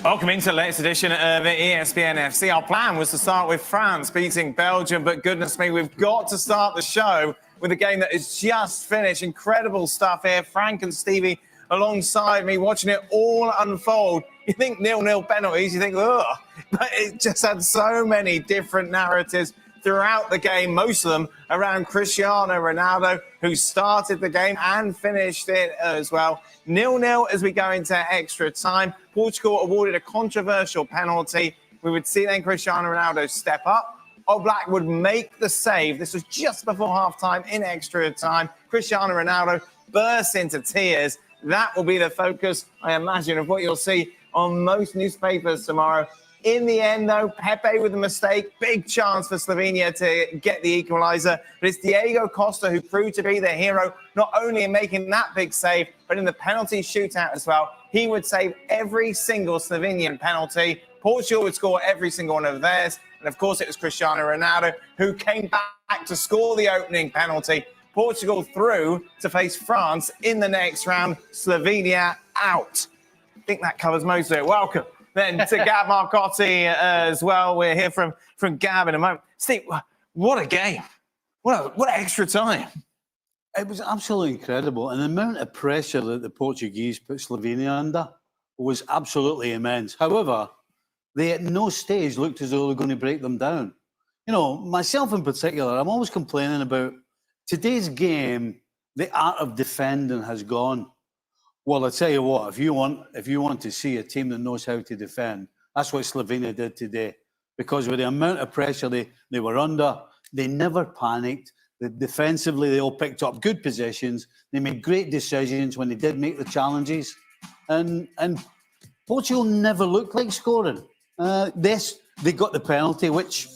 Welcome into the latest edition of ESPN FC. Our plan was to start with France beating Belgium, but goodness me, we've got to start the show with a game that is just finished. Incredible stuff here. Frank and Stevie alongside me, watching it all unfold. You think 0-0 penalties, you think, ugh, but it just had so many different narratives throughout the game, most of them around Cristiano Ronaldo, who started the game and finished it as well. 0-0 as we go into extra time. Portugal awarded a controversial penalty. We would see then Cristiano Ronaldo step up. Oblak would make the save. This was just before half-time in extra time. Cristiano Ronaldo bursts into tears. That will be the focus, I imagine, of what you'll see on most newspapers tomorrow. In the end, though, Pepe with a mistake. Big chance for Slovenia to get the equaliser. But it's Diego Costa who proved to be the hero, not only in making that big save, but in the penalty shootout as well. He would save every single Slovenian penalty. Portugal would score every single one of theirs. And, of course, it was Cristiano Ronaldo who came back to score the opening penalty. Portugal through to face France in the next round. Slovenia out. I think that covers most of it. Welcome then to Gab Marcotti as well. We're here from Gab in a moment. Steve, what a game. What extra time. It was absolutely incredible. And the amount of pressure that the Portuguese put Slovenia under was absolutely immense. However, they at no stage looked as though they were going to break them down. You know, myself in particular, I'm always complaining about today's game, the art of defending has gone. Well, I tell you what, if you want to see a team that knows how to defend, that's what Slovenia did today. Because with the amount of pressure they were under, they never panicked. Defensively, they all picked up good positions. They made great decisions when they did make the challenges. And Portugal never looked like scoring. They got the penalty, which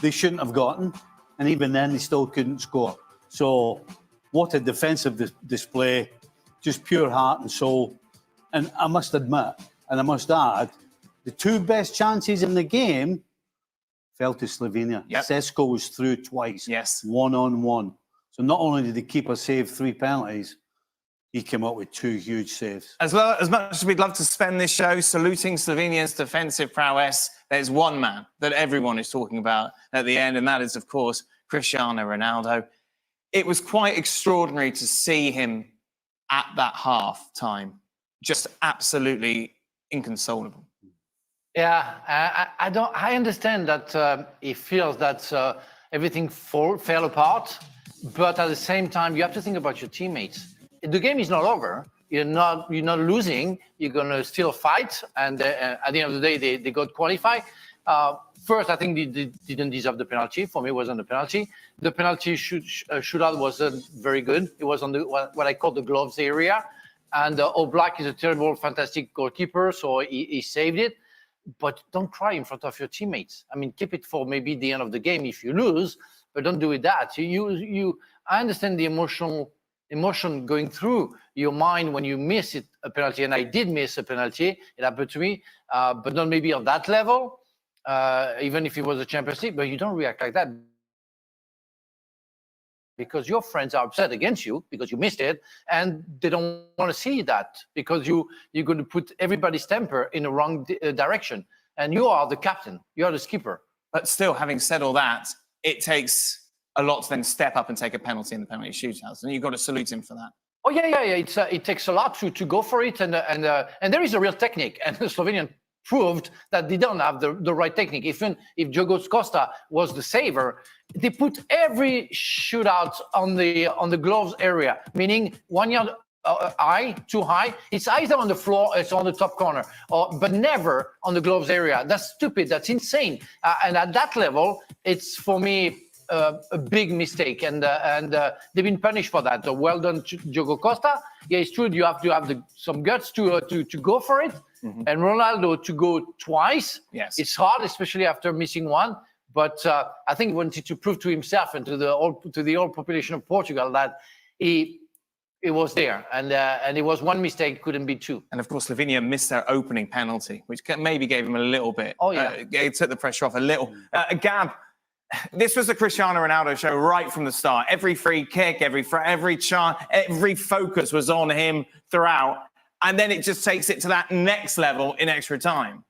they shouldn't have gotten. And even then, they still couldn't score. So what a defensive display. Just pure heart and soul. And I must admit, and I must add, the two best chances in the game fell to Slovenia. Yep. Sesko was through twice. Yes. 1-on-1. So not only did the keeper save 3 penalties, he came up with 2 huge saves. As much as we'd love to spend this show saluting Slovenia's defensive prowess, there's one man that everyone is talking about at the end, and that is, of course, Cristiano Ronaldo. It was quite extraordinary to see him at that half time, just absolutely inconsolable. Yeah, I understand that he feels that everything fell apart, but at the same time, you have to think about your teammates. The game is not over. You're not losing. You're gonna still fight, and at the end of the day, they got qualified. First, I think they didn't deserve the penalty. For me, it wasn't a penalty. The penalty shootout wasn't very good. It was on what I call the gloves area. And Oblak is a terrible, fantastic goalkeeper, so he saved it. But don't cry in front of your teammates. I mean, keep it for maybe the end of the game if you lose, but don't do it that. I understand the emotion going through your mind when you miss a penalty, and I did miss a penalty. It happened to me, but not maybe on that level. Even if it was a Champions League, but you don't react like that because your friends are upset against you because you missed it, and they don't want to see that because you're going to put everybody's temper in the wrong direction, and you are the captain, you are the skipper. But still, having said all that, it takes a lot to then step up and take a penalty in the penalty shootouts, and you've got to salute him for that. Oh yeah. It takes a lot to go for it, and there is a real technique, and the Slovenian proved that they don't have the right technique. Even if Diego Costa was the saver, they put every shootout on the gloves area, meaning 1 yard high, too high. It's either on the floor, it's on the top corner, but never on the gloves area. That's stupid. That's insane. And at that level, it's for me a big mistake, and they've been punished for that. So well done, Diego Costa. Yeah, it's true. You have to have some guts to go for it. Mm-hmm. And Ronaldo to go twice. Yes, it's hard, especially after missing one. But I think he wanted to prove to himself and to the whole population of Portugal that he was there, and it was one mistake, couldn't be 2. And of course, Slovenia missed their opening penalty, which maybe gave him a little bit. Oh yeah, it took the pressure off a little. Gab, this was the Cristiano Ronaldo show right from the start. Every free kick, every chance, every focus was on him throughout. and then it just takes it to that next level in extra time.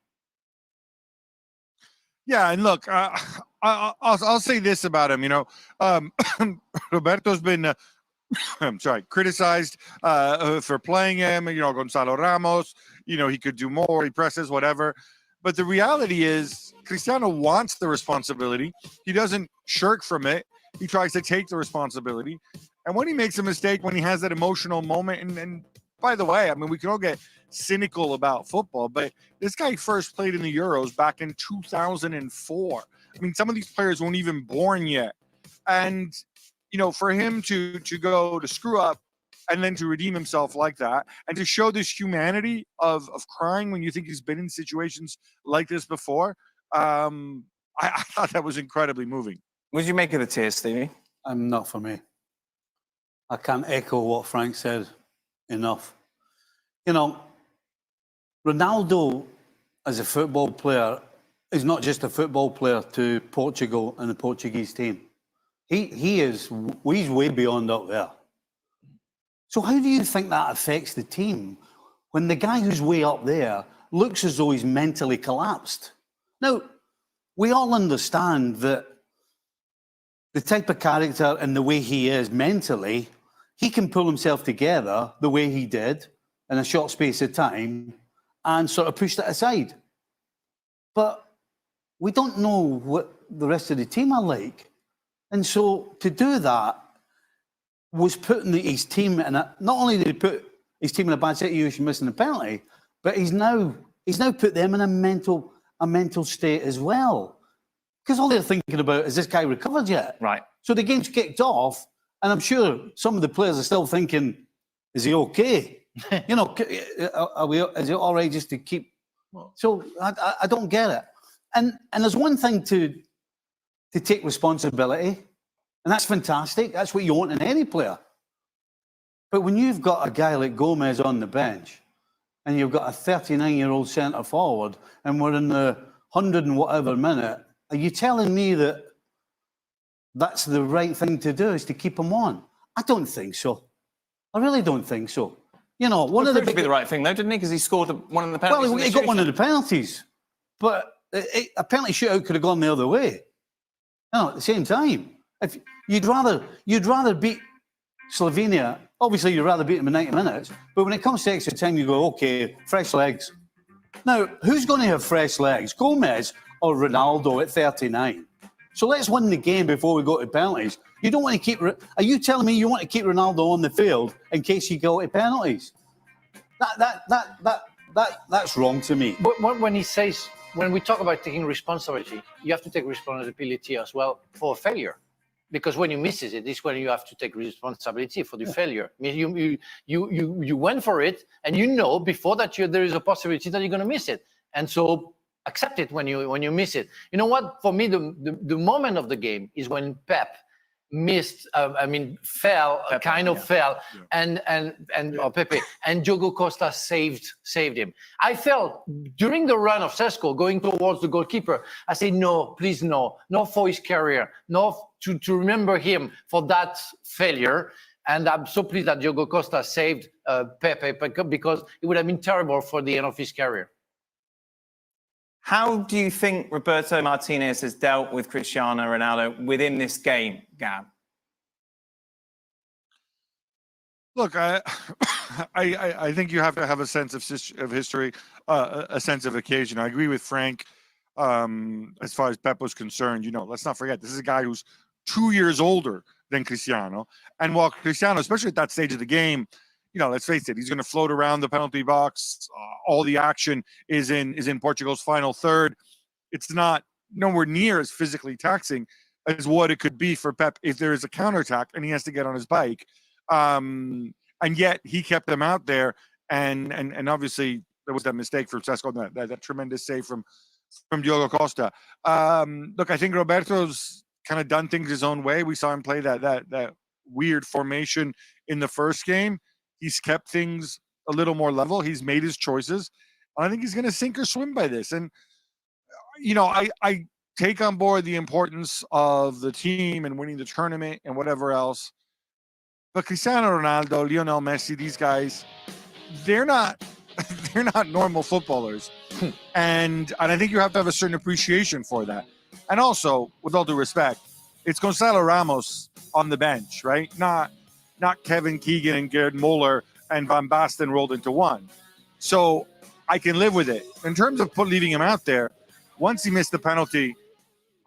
Yeah, and look, I'll say this about him. Roberto's been, I'm sorry, criticized for playing him. Gonzalo Ramos. He could do more. He presses, whatever. But the reality is, Cristiano wants the responsibility. He doesn't shirk from it. He tries to take the responsibility. And when he makes a mistake, when he has that emotional moment, and by the way, I mean, we can all get cynical about football, but this guy first played in the Euros back in 2004. I mean, some of these players weren't even born yet. And, for him to go to screw up and then to redeem himself like that and to show this humanity of crying when you think he's been in situations like this before, I thought that was incredibly moving. What did you make of the tears, Stevie? Not for me. I can't echo what Frank said enough. Ronaldo, as a football player, is not just a football player to Portugal and the Portuguese team. He's way beyond up there. So how do you think that affects the team when the guy who's way up there looks as though he's mentally collapsed? Now, we all understand that the type of character and the way he is mentally, he can pull himself together the way he did in a short space of time and sort of push that aside. But we don't know what the rest of the team are like. And so to do that was putting his team in a, not only did he put his team in a bad situation missing a penalty, but he's now put them in a mental state as well. Because all they're thinking about is this guy recovered yet? Right. So the game's kicked off, and I'm sure some of the players are still thinking, is he okay? Is it all right just to keep? So I don't get it. And there's one thing to take responsibility, and that's fantastic. That's what you want in any player. But when you've got a guy like Gomez on the bench, and you've got a 39-year-old centre forward, and we're in the 100 and whatever minute, are you telling me that that's the right thing to do, is to keep him on? I don't think so. I really don't think so. One of the big... be the right thing, though, didn't he? Because he scored one of the penalties. Well, he got one of the penalties, but a penalty shootout could have gone the other way. At the same time, if you'd rather beat Slovenia, obviously you'd rather beat them in 90 minutes. But when it comes to extra time, you go, okay, fresh legs. Now, who's going to have fresh legs, Gomez or Ronaldo at 39? So let's win the game before we go to penalties. You don't want to keep. Are you telling me you want to keep Ronaldo on the field in case you go to penalties? That's wrong to me. But when he says, when we talk about taking responsibility, you have to take responsibility as well for failure, because when you miss it, it's when you have to take responsibility for the failure. I mean, you went for it, and before that there is a possibility that you're going to miss it, and so accept it when you miss it. You know what? For me, the moment of the game is when Pep missed. Fell, and Pepe and Diogo Costa saved him. I felt during the run of Sesko going towards the goalkeeper, I said, no, please, no for his career, no to remember him for that failure. And I'm so pleased that Diogo Costa saved Pepe, because it would have been terrible for the end of his career. How do you think Roberto Martinez has dealt with Cristiano Ronaldo within this game, Gab? Look, I think you have to have a sense of history, a sense of occasion. I agree with Frank as far as Pep was concerned. Let's not forget, this is a guy who's 2 years older than Cristiano. And while Cristiano, especially at that stage of the game, let's face it, he's going to float around the penalty box. All the action is in Portugal's final third. It's not nowhere near as physically taxing as what it could be for Pep if there is a counterattack and he has to get on his bike. And yet he kept them out there. And obviously there was that mistake from Sesko, that tremendous save from Diogo Costa. Look, I think Roberto's kind of done things his own way. We saw him play that weird formation in the first game. He's kept things a little more level. He's made his choices. I think he's going to sink or swim by this. And, I take on board the importance of the team and winning the tournament and whatever else. But Cristiano Ronaldo, Lionel Messi, these guys, they're not they're not normal footballers, and I think you have to have a certain appreciation for that. And also, with all due respect, it's Gonzalo Ramos on the bench, right? Not Kevin Keegan and Gerd Muller and Van Basten rolled into one. So I can live with it. In terms of leaving him out there, once he missed the penalty,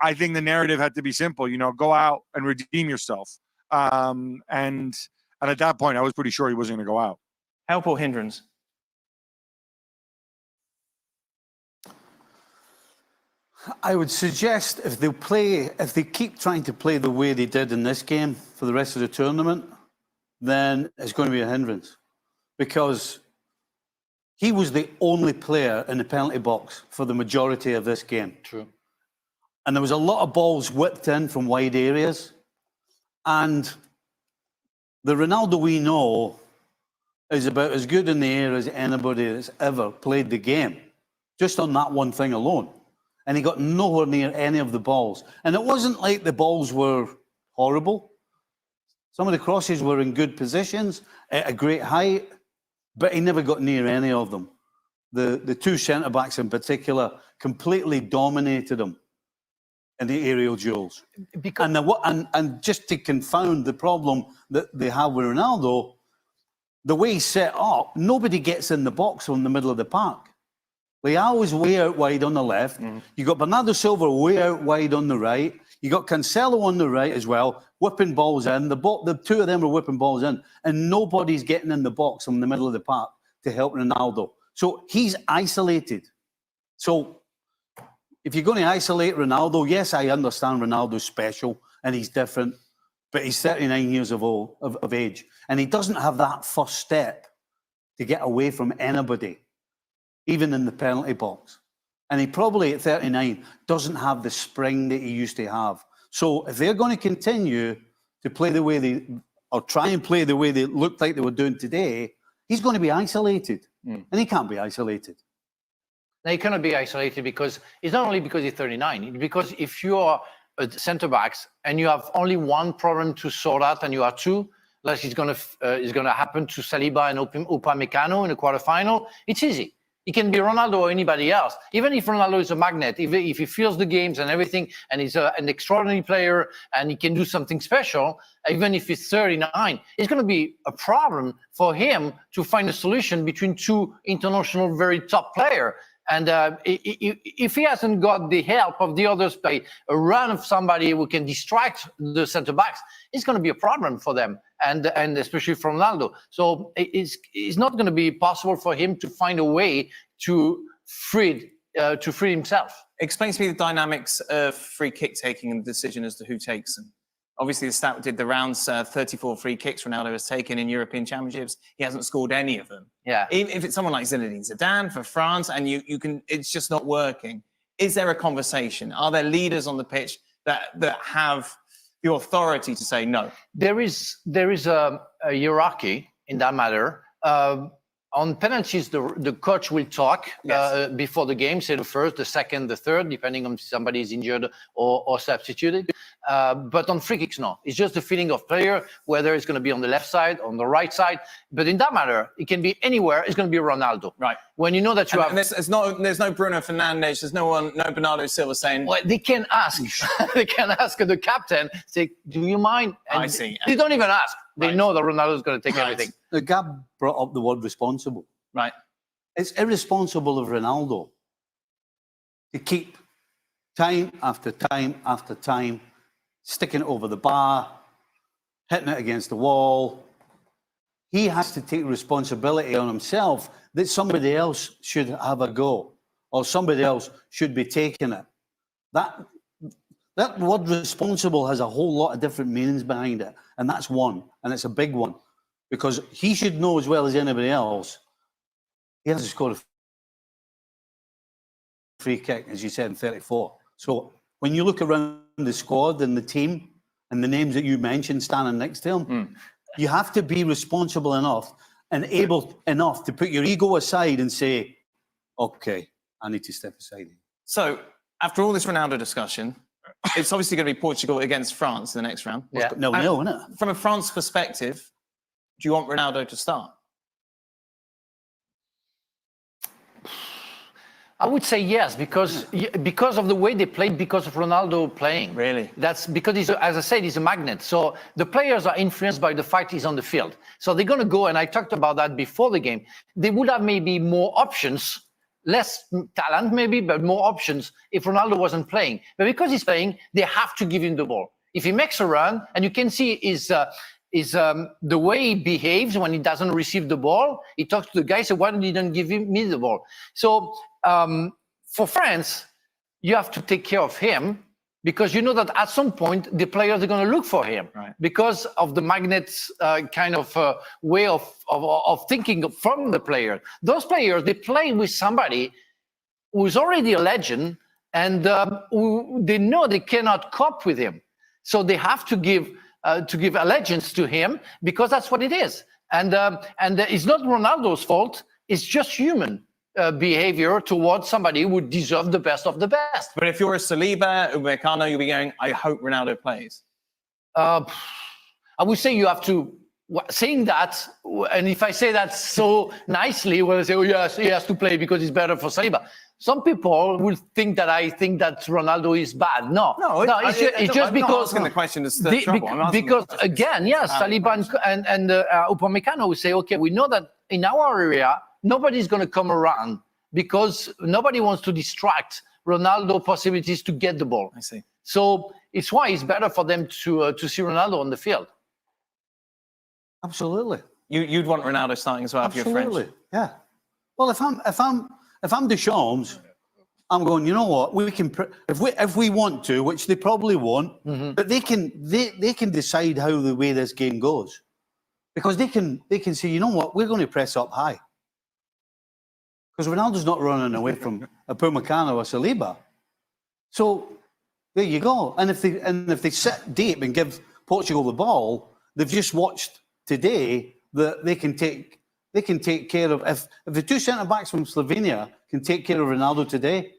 I think the narrative had to be simple. Go out and redeem yourself. And at that point, I was pretty sure he wasn't going to go out. Help or hindrance? I would suggest if they keep trying to play the way they did in this game for the rest of the tournament, then it's going to be a hindrance, because he was the only player in the penalty box for the majority of this game. True. And there was a lot of balls whipped in from wide areas. And the Ronaldo we know is about as good in the air as anybody that's ever played the game, just on that one thing alone. And he got nowhere near any of the balls. And it wasn't like the balls were horrible. Some of the crosses were in good positions, at a great height, but he never got near any of them. The two centre-backs in particular completely dominated him in the aerial duels. And just to confound the problem that they have with Ronaldo, the way he's set up, nobody gets in the box from the middle of the park. Leao is way out wide on the left. You got Bernardo Silva way out wide on the right. You got Cancelo on the right as well, whipping balls in. The two of them are whipping balls in, and nobody's getting in the box from the middle of the park to help Ronaldo. So he's isolated. So if you're going to isolate Ronaldo, yes, I understand Ronaldo's special and he's different, but he's 39 years of age, and he doesn't have that first step to get away from anybody, even in the penalty box. And he probably, at 39, doesn't have the spring that he used to have. So if they're going to continue to play the way or try and play the way they looked like they were doing today, he's going to be isolated. And he can't be isolated. Now, he cannot be isolated because it's not only because he's 39, it's because if you are a centre-backs and you have only one problem to sort out and you are two, like it's going to happen to Saliba and Upamecano in the quarterfinal, it's easy. It can be Ronaldo or anybody else. Even if Ronaldo is a magnet, if he feels the games and everything, and he's an extraordinary player, and he can do something special, even if he's 39, it's going to be a problem for him to find a solution between two international very top players. And if he hasn't got the help of the others by a run of somebody who can distract the centre-backs, it's going to be a problem for them, and especially for Ronaldo. So it's not going to be possible for him to find a way to free himself. Explain to me the dynamics of free kick taking and the decision as to who takes them. Obviously, the stat did the rounds, 34 free kicks Ronaldo has taken in European Championships. He hasn't scored any of them. Yeah. Even if it's someone like Zinedine Zidane for France and you can, it's just not working. Is there a conversation? Are there leaders on the pitch that have the authority to say no? There is a hierarchy in that matter. On penalties, the coach will talk before the game, say the first, the second, the third, depending on if somebody is injured or substituted. But on free kicks, no. It's just the feeling of player, whether it's going to be on the left side, on the right side. But in that matter, it can be anywhere. It's going to be Ronaldo. Right. When you know that you have... And there's no Bruno Fernandes, there's no Bernardo Silva saying... Well, they can ask. They can ask the captain, say, do you mind? And I see. They don't even ask. They know that Ronaldo is going to take everything. Gab brought up the word responsible. Right. It's irresponsible of Ronaldo to keep time after time after time sticking it over the bar, hitting it against the wall. He has to take responsibility on himself that somebody else should have a go or somebody else should be taking it. That word responsible has a whole lot of different meanings behind it, and that's one, and it's a big one, because he should know as well as anybody else he hasn't scored a free kick, as you said, in 34. So when you look around the squad and the team and the names that you mentioned standing next to him, you have to be responsible enough and able enough to put your ego aside and say, okay, I need to step aside. So after all this Ronaldo discussion, it's obviously going to be Portugal against France in the next round. Yeah. No, isn't it? From a France perspective, do you want Ronaldo to start? I would say yes, because of the way they played, because of Ronaldo playing. Really? That's because he's, as I said, he's a magnet. So the players are influenced by the fact he's on the field. So they're going to go, and I talked about that before the game. They would have maybe more options, less talent maybe, but more options if Ronaldo wasn't playing. But because he's playing, they have to give him the ball. If he makes a run, and you can see the way he behaves when he doesn't receive the ball. He talks to the guy, so why didn't you give me the ball? So for France, you have to take care of him because you know that at some point the players are going to look for him because of the magnets kind of way of thinking from the player. Those players, they play with somebody who's already a legend and who they know they cannot cope with him. So they have to give allegiance to him because that's what it is. And it's not Ronaldo's fault. It's just human behavior towards somebody who would deserve the best of the best. But if you're a Saliba, Upamecano, you'll be going, I hope Ronaldo plays. I would say you have to, saying that, and if I say that so nicely, when I say, oh yes, he has to play because it's better for Saliba. Some people will think that I think that Ronaldo is bad. No, it's just because. I'm not asking the question to trouble. Because again, yes, Saliba and Upamecano will say, okay, we know that in our area, nobody's going to come around because nobody wants to distract Ronaldo possibilities to get the ball. I see. So it's why it's better for them to see Ronaldo on the field. Absolutely. You'd want Ronaldo starting as well if you're French. Absolutely. Yeah. Well, if I'm Deschamps, I'm going, you know what? We can if we want to, which they probably won't, but they can decide how the way this game goes. Because they can say, you know what, we're going to press up high. Because Ronaldo's not running away from Upamecano or Saliba. So there you go. And if they sit deep and give Portugal the ball, they've just watched today that they can take care of if the two centre backs from Slovenia can take care of Ronaldo today,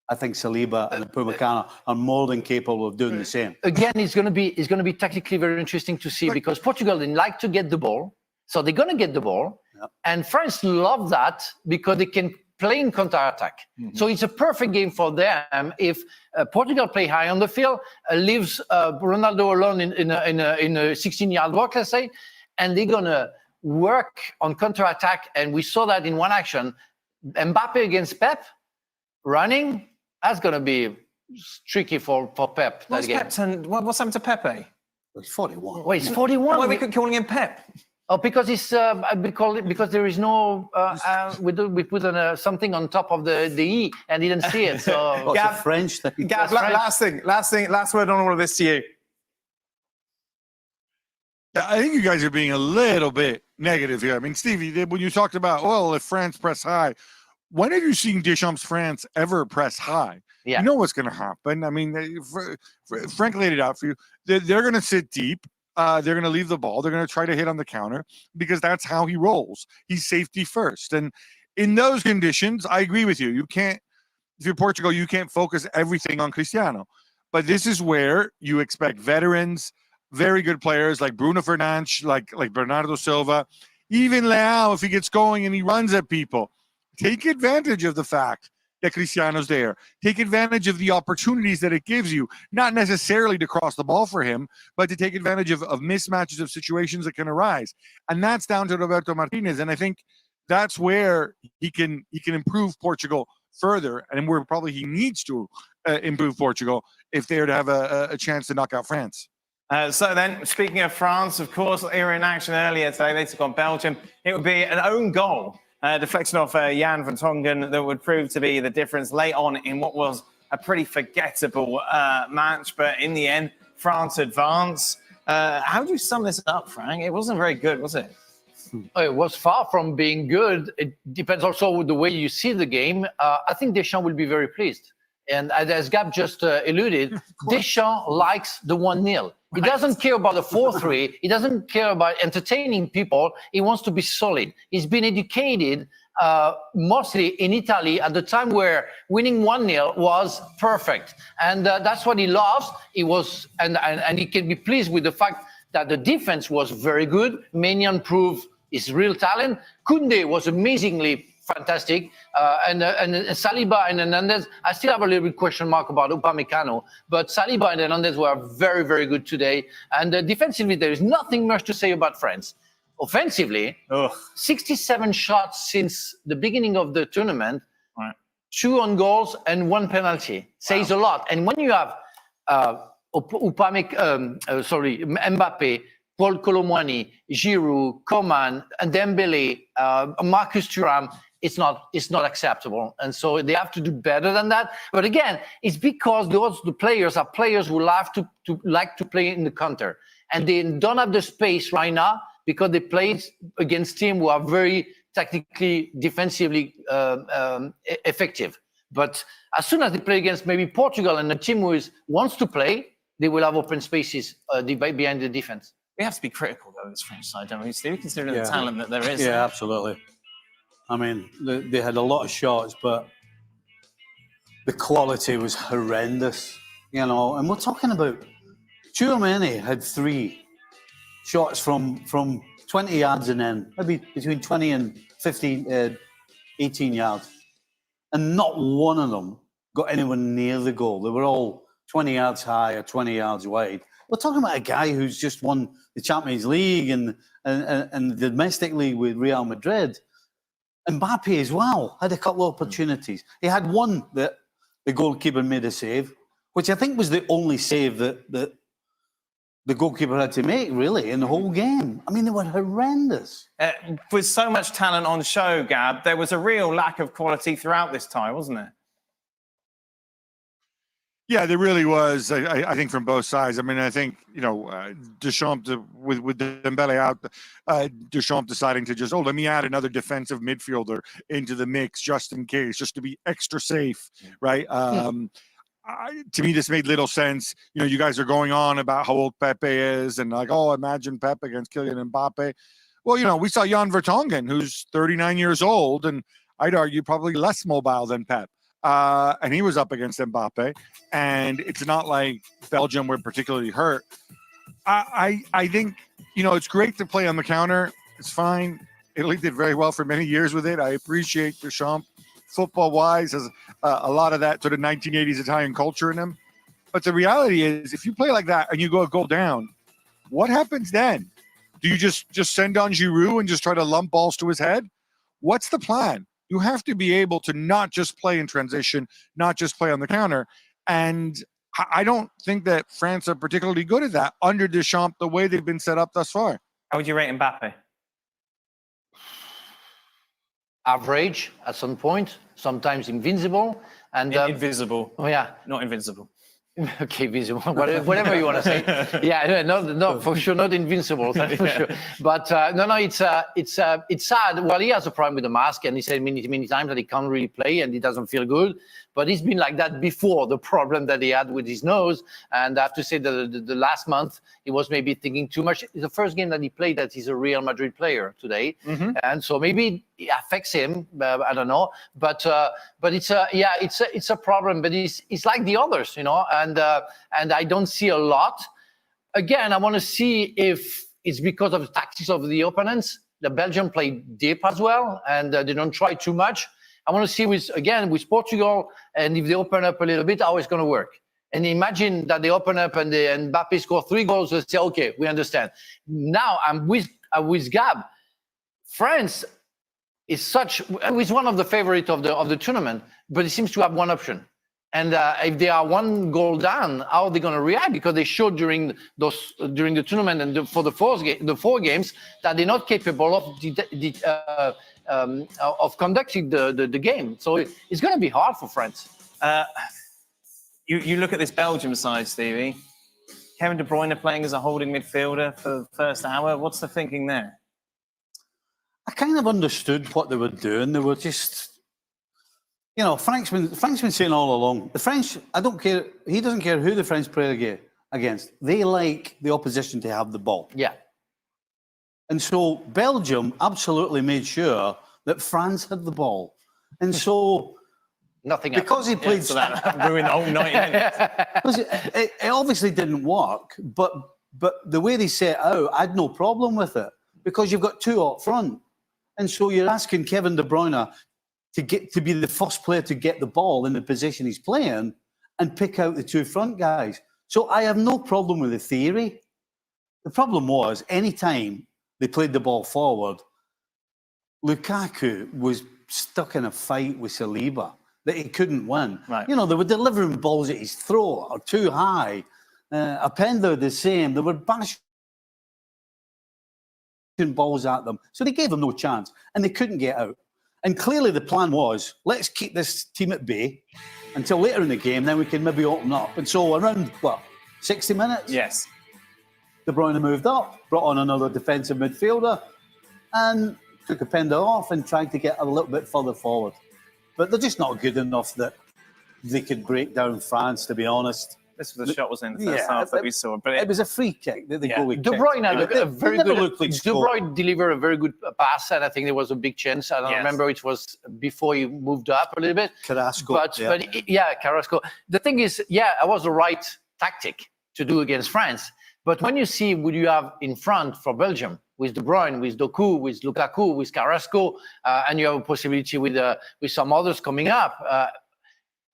I think Saliba and Upamecano are more than capable of doing the same. Again, it's going to be technically very interesting to see because Portugal didn't like to get the ball, so they're going to get the ball, and France love that because they can play in counter-attack. So it's a perfect game for them if Portugal play high on the field, leaves Ronaldo alone in a 16-yard box, let's say, and they're going to work on counter-attack, and we saw that in one action. Mbappe against Pep, running. That's going to be tricky for Pep. What's happened to Pepe? He's 41. Wait, he's 41. Why are we calling him Pep? Oh, because it's because there is no we put something on top of the E and didn't see it. So it's a French thing. Gav, last word on all of this to you. Yeah, I think you guys are being a little bit negative here. I mean, Stevie, when you talked about, well, if France press high, when have you seen Deschamps' France ever press high? Yeah. You know what's going to happen. I mean, Frank laid it out for you. They're going to sit deep. They're going to leave the ball. They're going to try to hit on the counter because that's how he rolls. He's safety first. And in those conditions, I agree with you. You can't, if you're Portugal, you can't focus everything on Cristiano. But this is where you expect veterans, very good players like Bruno Fernandes, like Bernardo Silva, even Leao, if he gets going and he runs at people. Take advantage of the fact that Cristiano's there. Take advantage of the opportunities that it gives you, not necessarily to cross the ball for him, but to take advantage of mismatches of situations that can arise. And that's down to Roberto Martinez. And I think that's where he can improve Portugal further, and where probably he needs to improve Portugal if they're to have a chance to knock out France. So then, speaking of France, of course, they were in action earlier today. They took on Belgium. It would be an own goal. Deflection off Jan van Tongen that would prove to be the difference late on in what was a pretty forgettable match. But in the end, France advanced. How do you sum this up, Frank? It wasn't very good, was it? It was far from being good. It depends also with the way you see the game. I think Deschamps will be very pleased. And as Gab just alluded, Deschamps likes the 1-0. He doesn't care about the 4-3. He doesn't care about entertaining people. He wants to be solid. He's been educated mostly in Italy at the time where winning 1-0 was perfect. And that's what he loves. He was, and he can be pleased with the fact that the defense was very good. Maignan proved his real talent. Koundé was amazingly fantastic. And Saliba and Hernandez, I still have a little bit question mark about Upamecano, but Saliba and Hernandez were very, very good today. And defensively, there is nothing much to say about France. Offensively, 67 shots since the beginning of the tournament, 2 on goals and 1 penalty. Says a lot. And when you have Mbappe, Paul Colomwani, Giroud, Coman, Dembele, Marcus Thuram, it's not acceptable. And so they have to do better than that. But again, it's because the players are players who like to play in the counter. And they don't have the space right now because they play against teams who are very technically, defensively effective. But as soon as they play against maybe Portugal and a team who wants to play, they will have open spaces behind the defense. We have to be critical, though, of this French side, don't we, Steve? Considering the talent that there is. Yeah, absolutely. I mean, they had a lot of shots, but the quality was horrendous, you know. And we're talking about Tchouaméni had 3 shots from 20 yards and then maybe between 20 and 18 yards. And not one of them got anywhere near the goal. They were all 20 yards high or 20 yards wide. We're talking about a guy who's just won the Champions League and the domestic league with Real Madrid. Mbappe as well had a couple of opportunities. He had one that the goalkeeper made a save, which I think was the only save that the goalkeeper had to make, really, in the whole game. I mean, they were horrendous. With so much talent on show, Gab, there was a real lack of quality throughout this tie, wasn't there? Yeah, there really was. I think from both sides. I mean, I think Deschamps with Dembele out, Deschamps deciding to just let me add another defensive midfielder into the mix just in case, just to be extra safe, right? To me, this made little sense. You guys are going on about how old Pepe is, and like, imagine Pep against Kylian Mbappe. Well, we saw Jan Vertonghen, who's 39 years old, and I'd argue probably less mobile than Pep. And he was up against Mbappe, and it's not like Belgium were particularly hurt. I think, it's great to play on the counter. It's fine. Italy did very well for many years with it. I appreciate Deschamps, football-wise, has a lot of that sort of 1980s Italian culture in him. But the reality is, if you play like that and you go a goal down, what happens then? Do you just send on Giroud and just try to lump balls to his head? What's the plan? You have to be able to not just play in transition, not just play on the counter. And I don't think that France are particularly good at that under Deschamps, the way they've been set up thus far. How would you rate Mbappe? Average at some point, sometimes invincible. And invisible. Oh, yeah. Not invincible. Okay, visible, whatever you want to say. Yeah, no, for sure, not invincible, that's for sure. But it's sad. Well, he has a problem with the mask, and he said many times that he can't really play and he doesn't feel good. But he's been like that before, the problem that he had with his nose. And I have to say that the last month, he was maybe thinking too much. It's the first game that he played that he's a Real Madrid player today. Mm-hmm. And so maybe it affects him, I don't know. But it's a problem, but it's like the others, and I don't see a lot. Again, I want to see if it's because of the tactics of the opponents. The Belgium play deep as well, and they don't try too much. I want to see with Portugal, and if they open up a little bit, how it's going to work. And imagine that they open up and Mbappe score 3 goals. They say, okay, we understand. Now I'm with Gab. France is one of the favorites of the tournament, but it seems to have one option. And if they are 1 goal down, how are they going to react? Because they showed during the tournament and for the 4 games that they're not capable of conducting the game. So it's going to be hard for France. You look at this Belgium side, Stevie. Kevin De Bruyne playing as a holding midfielder for the first hour. What's the thinking there? I kind of understood what they were doing. They were just, Frank's been saying all along, the French, I don't care, he doesn't care who the French play against. They like the opposition to have the ball. Yeah. And so Belgium absolutely made sure that France had the ball. And so nothing because he played, so that ruined the whole 90 minutes. It obviously didn't work, but the way they set out, I had no problem with it because you've got 2 up front. And so you're asking Kevin De Bruyne to be the first player to get the ball in the position he's playing and pick out the two front guys. So I have no problem with the theory. The problem was, any time they played the ball forward, Lukaku was stuck in a fight with Saliba that he couldn't win. Right. You know, they were delivering balls at his throat or too high. Openda the same. They were bashing balls at them. So they gave them no chance and they couldn't get out. And clearly the plan was, let's keep this team at bay until later in the game, then we can maybe open up. And so around, 60 minutes? Yes. De Bruyne moved up, brought on another defensive midfielder, and took Openda off and tried to get a little bit further forward. But they're just not good enough that they could break down France, to be honest. This was the shot was in the first half that we saw. But it was a free kick that the goalie De Bruyne had a very good. Like De Bruyne delivered a very good pass, and I think there was a big chance. I don't remember which was before he moved up a little bit. Carrasco. But Carrasco. The thing is, it was the right tactic to do against France. But when you see what you have in front for Belgium, with De Bruyne, with Doku, with Lukaku, with Carrasco, and you have a possibility with some others coming up,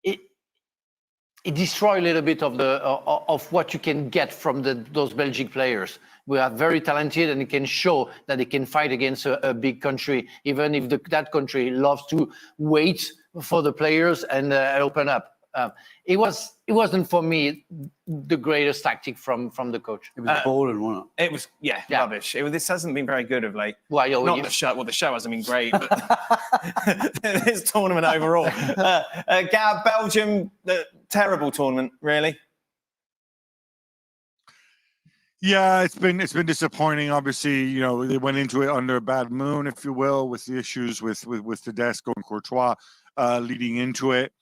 it destroys a little bit of what you can get from those Belgian players. We are very talented, and it can show that they can fight against a big country, even if that country loves to wait for the players and open up. It wasn't for me the greatest tactic from the coach. It was boring, wasn't it? It was rubbish. This hasn't been very good of late. Well, Not the show. Well, the show hasn't been great, but this tournament overall. Gab, Belgium, terrible tournament, really. Yeah, it's been disappointing. Obviously, they went into it under a bad moon, if you will, with the issues with Tedesco and Courtois leading into it.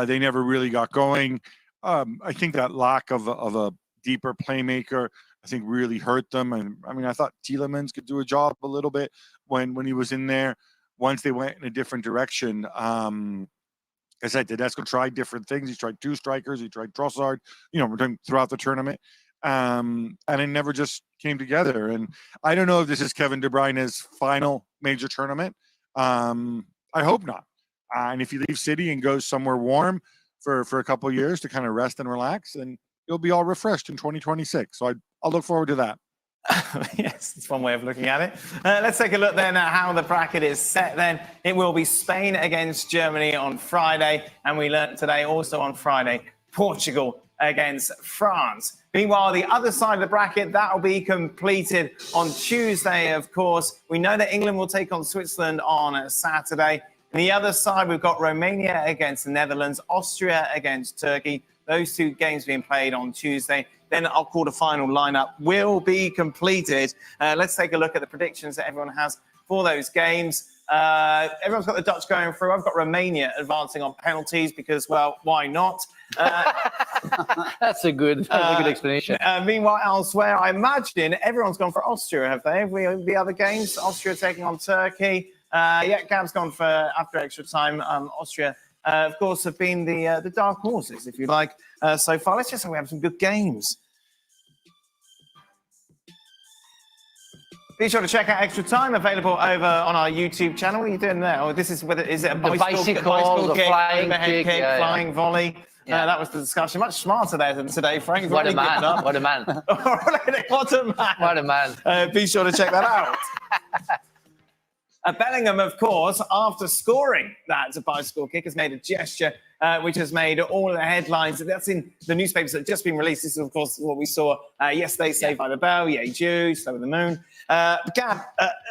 They never really got going. I think that lack of a deeper playmaker, I think, really hurt them. And I mean, I thought Tielemans could do a job a little bit when he was in there. Once they went in a different direction, I said Tedesco tried different things. He tried two strikers. He tried Trossard. Throughout the tournament, and it never just came together. And I don't know if this is Kevin De Bruyne's final major tournament. I hope not. And if he leaves City and goes somewhere warm for a couple of years to kind of rest and relax, then he'll be all refreshed in 2026. So I'll look forward to that. Yes, it's one way of looking at it. Let's take a look then at how the bracket is set then. It will be Spain against Germany on Friday. And we learnt today also on Friday, Portugal against France. Meanwhile, the other side of the bracket, that will be completed on Tuesday, of course. We know that England will take on Switzerland on Saturday. On the other side, we've got Romania against the Netherlands, Austria against Turkey. Those two games being played on Tuesday. Then our quarter-final lineup will be completed. Let's take a look at the predictions that everyone has for those games. Everyone's got the Dutch going through. I've got Romania advancing on penalties because, well, why not? That's a good explanation. Meanwhile, elsewhere, I imagine everyone's gone for Austria, have they? The other games, Austria taking on Turkey. Gab's gone for after extra time. Austria, of course, have been the dark horses, if you like, so far. Let's just say we have some good games. Be sure to check out Extra Time, available over on our YouTube channel. What are you doing there? Or is it a bicycle kick, flying kick, flying volley? That was the discussion. Much smarter there than today, Frank. What a man. What a man. What a man. What a man. Be sure to check that out. Bellingham, of course, after scoring that bicycle kick, has made a gesture which has made all of the headlines. That's in the newspapers that have just been released. This is, of course, what we saw yesterday, Saved by the Bell, Yay Jew, Slow in the Moon. Gab,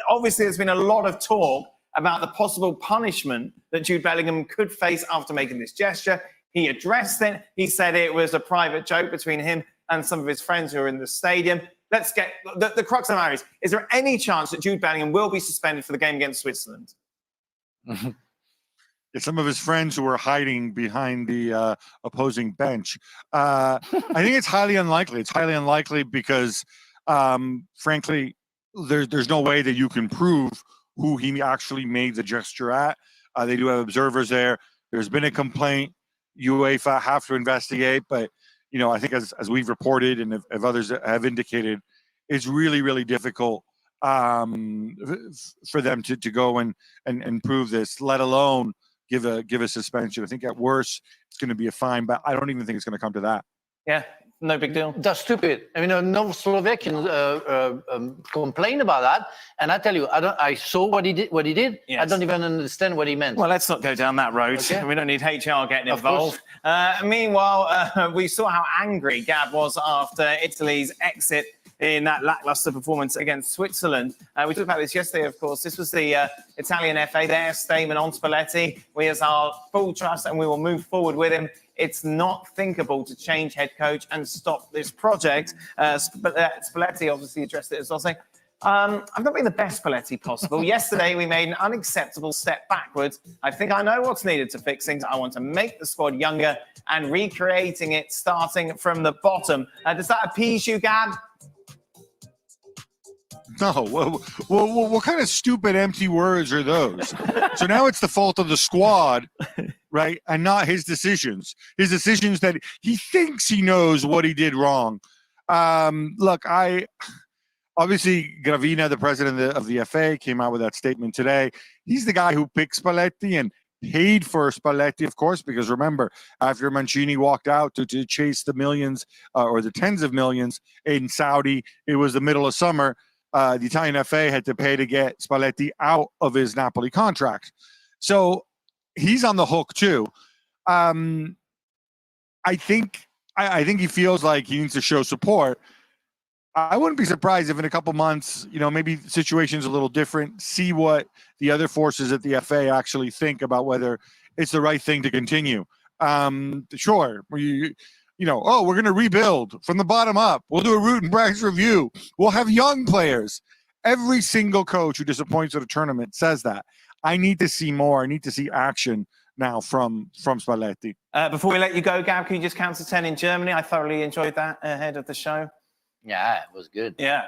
obviously there's been a lot of talk about the possible punishment that Jude Bellingham could face after making this gesture. He addressed it. He said it was a private joke between him and some of his friends who are in the stadium. Let's get the crux of the matter is there any chance that Jude Bellingham will be suspended for the game against Switzerland? Some of his friends who were hiding behind the opposing bench. I think it's highly unlikely. It's highly unlikely because, frankly, there's no way that you can prove who he actually made the gesture at. They do have observers there. There's been a complaint. UEFA have to investigate, but I think as we've reported and if others have indicated, it's really, really difficult for them to go and prove this, let alone give a suspension. I think at worst it's going to be a fine, but I don't even think it's going to come to that. Yeah, no big deal. That's stupid. I mean, no Slovakian complain about that. And I tell you, I saw what he did. Yes. I don't even understand what he meant. Well, let's not go down that road. Okay. We don't need HR getting Of involved. Meanwhile, we saw how angry Gab was after Italy's exit in that lackluster performance against Switzerland. We talked about this yesterday, of course. This was the Italian FA, their statement on Spalletti. We have our full trust and we will move forward with him. It's not thinkable to change head coach and stop this project. Spalletti obviously addressed it as well, saying, I've not been the best Spalletti possible. Yesterday, we made an unacceptable step backwards. I think I know what's needed to fix things. I want to make the squad younger and recreating it starting from the bottom. Does that appease you, Gab? No, what kind of stupid, empty words are those? So now it's the fault of the squad, right? And not his decisions. His decisions that he thinks he knows what he did wrong. Look, obviously Gravina, the president of the FA, came out with that statement today. He's the guy who picked Spalletti and paid for Spalletti, of course, because remember, after Mancini walked out to chase the millions or the tens of millions in Saudi, it was the middle of summer. The Italian FA had to pay to get Spalletti out of his Napoli contract. So he's on the hook too. I think he feels like he needs to show support. I wouldn't be surprised if in a couple months, maybe the situation's a little different, see what the other forces at the FA actually think about whether it's the right thing to continue. Sure. We're going to rebuild from the bottom up. We'll do a root and branch review. We'll have young players. Every single coach who disappoints at a tournament says that. I need to see more. I need to see action now from Spalletti. Before we let you go, Gab, can you just count to 10 in Germany? I thoroughly enjoyed that ahead of the show. Yeah, it was good. Yeah.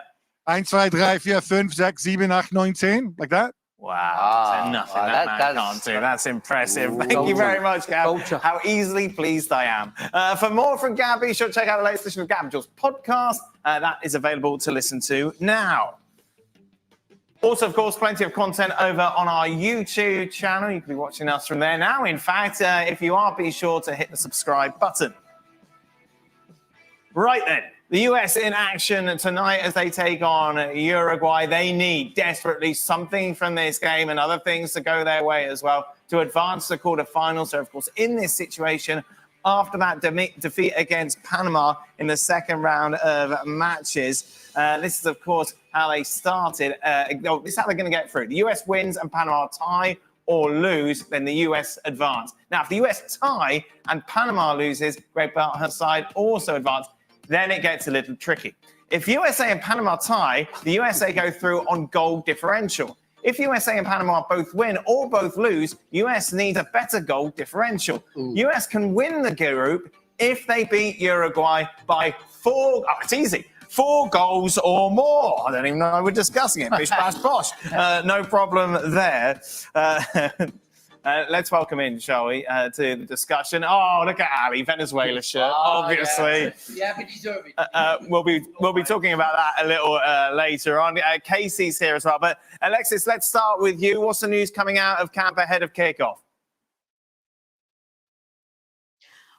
1, 2, 3, 4, 5, 6, 7, 8, 9, 10. Like that? Wow. Nothing that man can't do. That's impressive. Thank you very much, Gab. How easily pleased I am. For more from Gab, be sure to check out the latest edition of Gab and Jules podcast. That is available to listen to now. Also, of course, plenty of content over on our YouTube channel. You can be watching us from there now. In fact, if you are, be sure to hit the subscribe button. Right then. The US in action tonight as they take on Uruguay. They need desperately something from this game and other things to go their way as well to advance to quarterfinals. So, of course, in this situation, after that defeat against Panama in the second round of matches, this is, of course, how they started. This is how they're going to get through. The US wins and Panama tie or lose, then the US advance. Now, if the US tie and Panama loses, Greg Barthel's side also advance. Then it gets a little tricky. If USA and Panama tie, the USA go through on goal differential. If USA and Panama both win or both lose, US needs a better goal differential. US can win the group if they beat Uruguay by 4. Oh, it's easy. 4 goals or more. I don't even know we're discussing it. Bish, bash, bosh. No problem there. Let's welcome in, shall we, to the discussion. Oh, look at Ali, Venezuela shirt, obviously. Yeah, but deserve it. We'll be talking about that a little later on. Kasey's here as well. But Alexis, let's start with you. What's the news coming out of camp ahead of kickoff?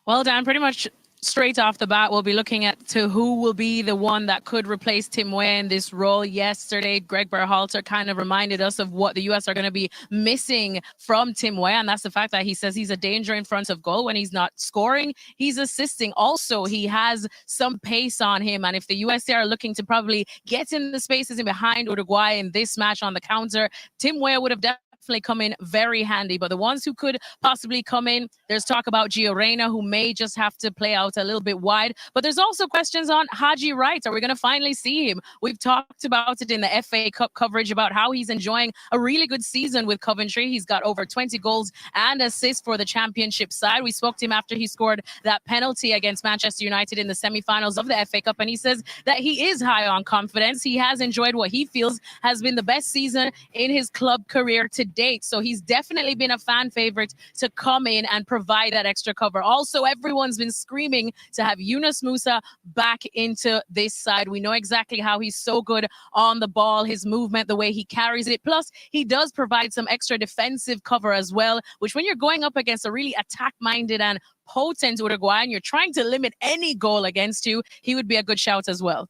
Well, Dan, pretty much straight off the bat, we'll be looking at who will be the one that could replace Tim Weah in this role. Yesterday, Greg Berhalter kind of reminded us of what the U.S. are going to be missing from Tim Weah, and that's the fact that he says he's a danger in front of goal. When he's not scoring, he's assisting. Also, he has some pace on him, and if the USA are looking to probably get in the spaces in behind Uruguay in this match on the counter, Tim Weah would have definitely come in very handy. But the ones who could possibly come in, there's talk about Gio Reyna, who may just have to play out a little bit wide. But there's also questions on Haji Wright. Are we going to finally see him? We've talked about it in the FA Cup coverage about how he's enjoying a really good season with Coventry. He's got over 20 goals and assists for the championship side. We spoke to him after he scored that penalty against Manchester United in the semi-finals of the FA Cup, and he says that he is high on confidence. He has enjoyed what he feels has been the best season in his club career to date. So he's definitely been a fan favorite to come in and provide that extra cover. Also, everyone's been screaming to have Yunus Musa back into this side. We know exactly how he's so good on the ball, his movement, the way he carries it. Plus, he does provide some extra defensive cover as well, which when you're going up against a really attack-minded and potent Uruguay and you're trying to limit any goal against you, he would be a good shout as well.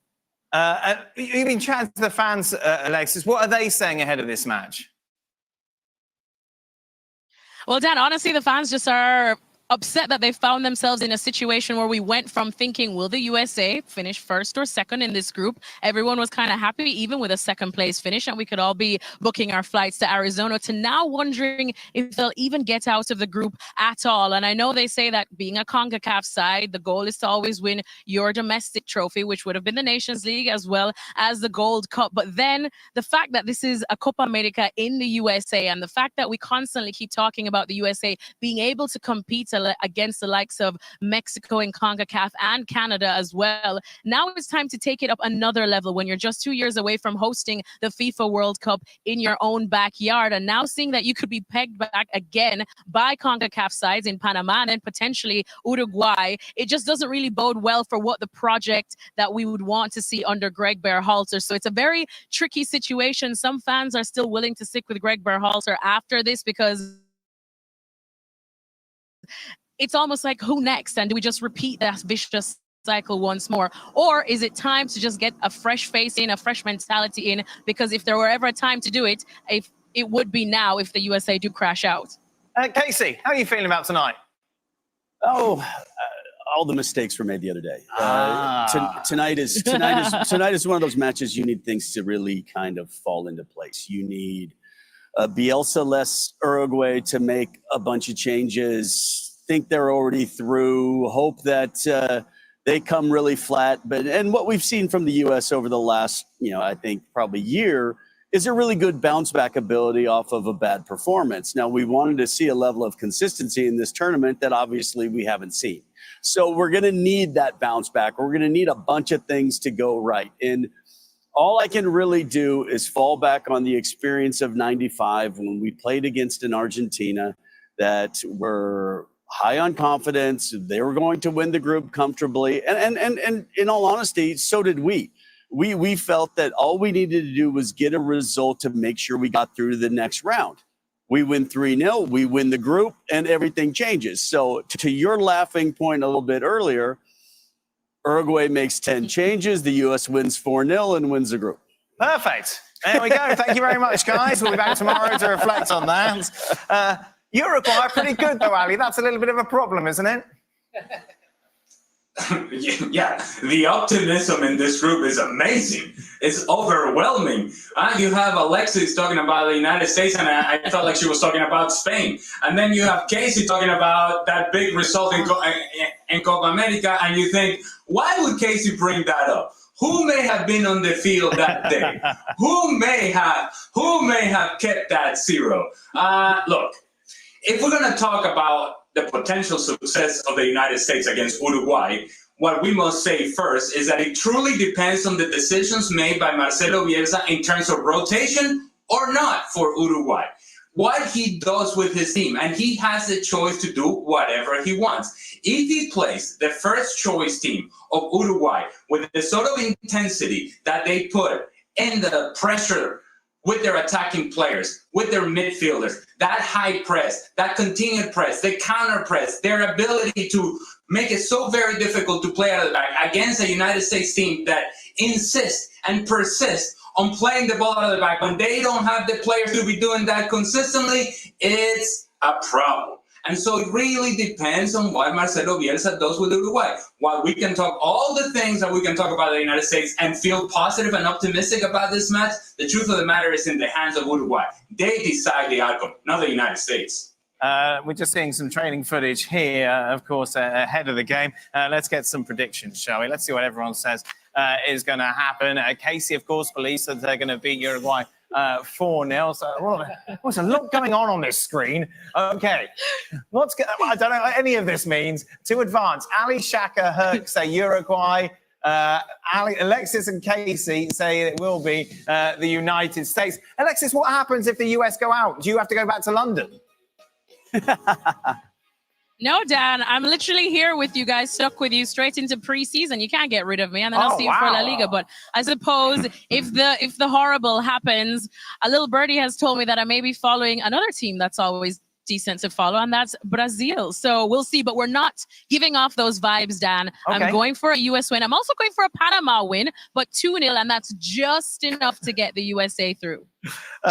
You've been chatting to the fans, Alexis. What are they saying ahead of this match? Well, Dan, honestly, the fans just are upset that they found themselves in a situation where we went from thinking, will the USA finish first or second in this group? Everyone was kind of happy, even with a second place finish, and we could all be booking our flights to Arizona, to now wondering if they'll even get out of the group at all. And I know they say that being a CONCACAF side, the goal is to always win your domestic trophy, which would have been the Nations League as well as the Gold Cup. But then the fact that this is a Copa America in the USA, and the fact that we constantly keep talking about the USA being able to compete against the likes of Mexico and CONCACAF and Canada as well. Now it's time to take it up another level when you're just 2 years away from hosting the FIFA World Cup in your own backyard. And now seeing that you could be pegged back again by CONCACAF sides in Panama and then potentially Uruguay, it just doesn't really bode well for what the project that we would want to see under Greg Berhalter. So it's a very tricky situation. Some fans are still willing to stick with Greg Berhalter after this because it's almost like, who next? And do we just repeat that vicious cycle once more? Or is it time to just get a fresh face in, a fresh mentality in? Because if there were ever a time to do it, it would be now if the USA do crash out. Kasey, how are you feeling about tonight? All the mistakes were made the other day. Tonight is one of those matches you need things to really kind of fall into place. You need Bielsa-less Uruguay to make a bunch of changes, think they're already through, hope that they come really flat. And what we've seen from the U.S. over the last, I think probably year is a really good bounce back ability off of a bad performance. Now, we wanted to see a level of consistency in this tournament that obviously we haven't seen. So we're going to need that bounce back. We're going to need a bunch of things to go right. And all I can really do is fall back on the experience of '95 when we played against an Argentina that were high on confidence. They were going to win the group comfortably. And in all honesty, so did we. We felt that all we needed to do was get a result to make sure we got through to the next round. We win 3-0, we win the group, and everything changes. So to your laughing point a little bit earlier, Uruguay makes 10 changes, the U.S. wins 4-0 and wins the group. Perfect. There we go. Thank you very much, guys. We'll be back tomorrow to reflect on that. Uruguay are pretty good, though, Ali. That's a little bit of a problem, isn't it? Yeah, the optimism in this group is amazing. It's overwhelming. You have Alexis talking about the United States, and I felt like she was talking about Spain. And then you have Kasey talking about that big result in Copa America, and you think, why would Kasey bring that up? Who may have been on the field that day? Who may have kept that 0? Look, if we're going to talk about the potential success of the United States against Uruguay, what we must say first is that it truly depends on the decisions made by Marcelo Bielsa in terms of rotation or not for Uruguay. What he does with his team, and he has the choice to do whatever he wants. If he plays the first choice team of Uruguay with the sort of intensity that they put in the pressure with their attacking players, with their midfielders, that high press, that continued press, the counter press, their ability to make it so very difficult to play out of the back against a United States team that insists and persists on playing the ball out of the back. When they don't have the players to be doing that consistently, it's a problem. And so it really depends on what Marcelo Bielsa does with Uruguay. While we can talk all the things that we can talk about the United States and feel positive and optimistic about this match, the truth of the matter is in the hands of Uruguay. They decide the outcome, not the United States. We're just seeing some training footage here, of course, ahead of the game. Let's get some predictions, shall we? Let's see what everyone says is going to happen. Kasey, of course, believes that they're going to beat Uruguay 4-0. So what's a lot going on this screen? Okay, I don't know what any of this means. To advance, Ali, Shaka, Herc say Uruguay. Alexis and Kasey say it will be the United States. Alexis, what happens if the US go out? Do you have to go back to London? No, Dan, I'm literally here with you guys, stuck with you straight into preseason. You can't get rid of me, and then I'll see you for La Liga. But I suppose if the horrible happens, a little birdie has told me that I may be following another team that's always decent to follow, and that's Brazil. So we'll see, but we're not giving off those vibes, Dan. Okay. I'm going for a US win. I'm also going for a Panama win, but 2-0, and that's just enough to get the USA through.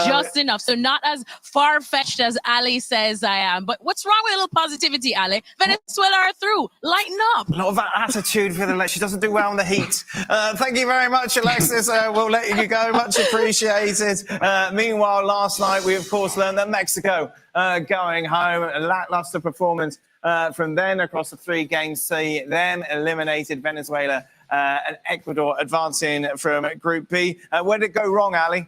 Just enough. So not as far-fetched as Ali says I am. But what's wrong with a little positivity, Ali? Venezuela are through. Lighten up. A lot of that attitude for the She doesn't do well in the heat. Thank you very much, Alexis. We'll let you go. Much appreciated. Meanwhile, last night we, of course, learned that Mexico going home. A lackluster performance from then across the 3 games. See them eliminated Venezuela and Ecuador advancing from Group B. Where did it go wrong, Ali?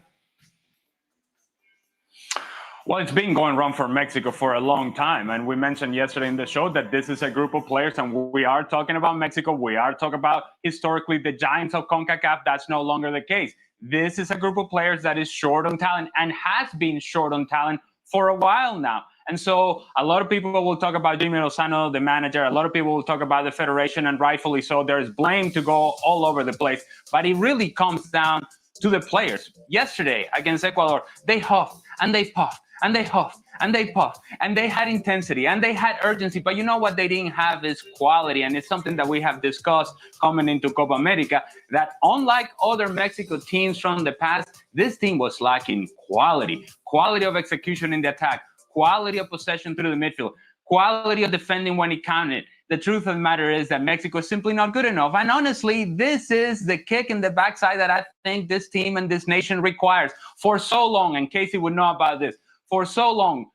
Well, it's been going wrong for Mexico for a long time. And we mentioned yesterday in the show that this is a group of players, and we are talking about Mexico. We are talking about historically the giants of CONCACAF. That's no longer the case. This is a group of players that is short on talent and has been short on talent for a while now. And so a lot of people will talk about Jimmy Lozano, the manager. A lot of people will talk about the federation, and rightfully so. There's blame to go all over the place. But it really comes down to the players. Yesterday against Ecuador, they huffed and they puffed. And they huffed and they puffed and they had intensity and they had urgency. But you know what they didn't have is quality. And it's something that we have discussed coming into Copa America, that unlike other Mexico teams from the past, this team was lacking quality of execution in the attack, quality of possession through the midfield, quality of defending when it counted. The truth of the matter is that Mexico is simply not good enough. And honestly, this is the kick in the backside that I think this team and this nation requires. For so long, and Kasey would know about this, for so long,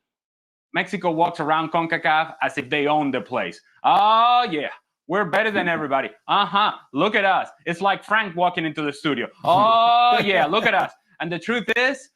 Mexico walks around CONCACAF as if they own the place. Oh, yeah, we're better than everybody. Look at us. It's like Frank walking into the studio. Oh, yeah, look at us. And the truth is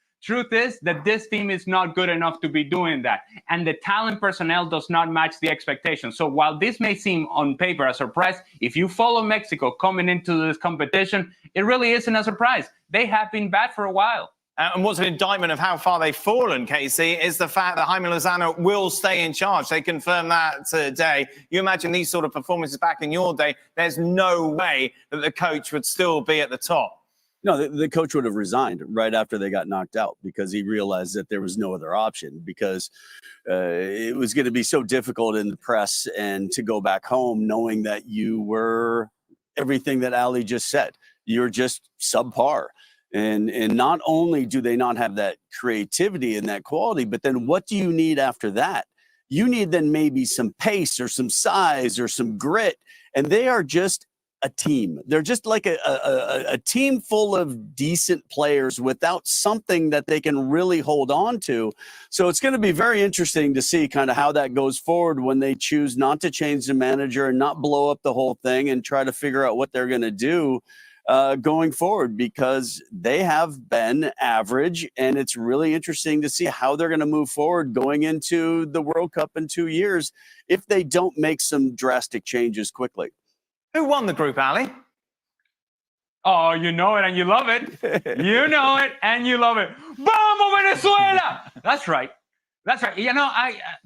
that this team is not good enough to be doing that. And the talent personnel does not match the expectations. So while this may seem on paper a surprise, if you follow Mexico coming into this competition, it really isn't a surprise. They have been bad for a while. And what's an indictment of how far they've fallen, Kasey, is the fact that Jaime Lozano will stay in charge. They confirmed that today. You imagine these sort of performances back in your day, there's no way that the coach would still be at the top. No, the coach would have resigned right after they got knocked out because he realized that there was no other option, because it was going to be so difficult in the press and to go back home knowing that you were everything that Ali just said. You're just subpar. And not only do they not have that creativity and that quality, but then what do you need after that? You need then maybe some pace or some size or some grit. And they are just a team. They're just like a team full of decent players without something that they can really hold on to. So it's going to be very interesting to see kind of how that goes forward when they choose not to change the manager and not blow up the whole thing and try to figure out what they're going to do going forward, because they have been average, and it's really interesting to see how they're going to move forward going into the World Cup in 2 years if they don't make some drastic changes quickly. Who won the group, Ali? Oh, you know it and you love it. You know it and you love it. Vamos, Venezuela! That's right. That's right. You know,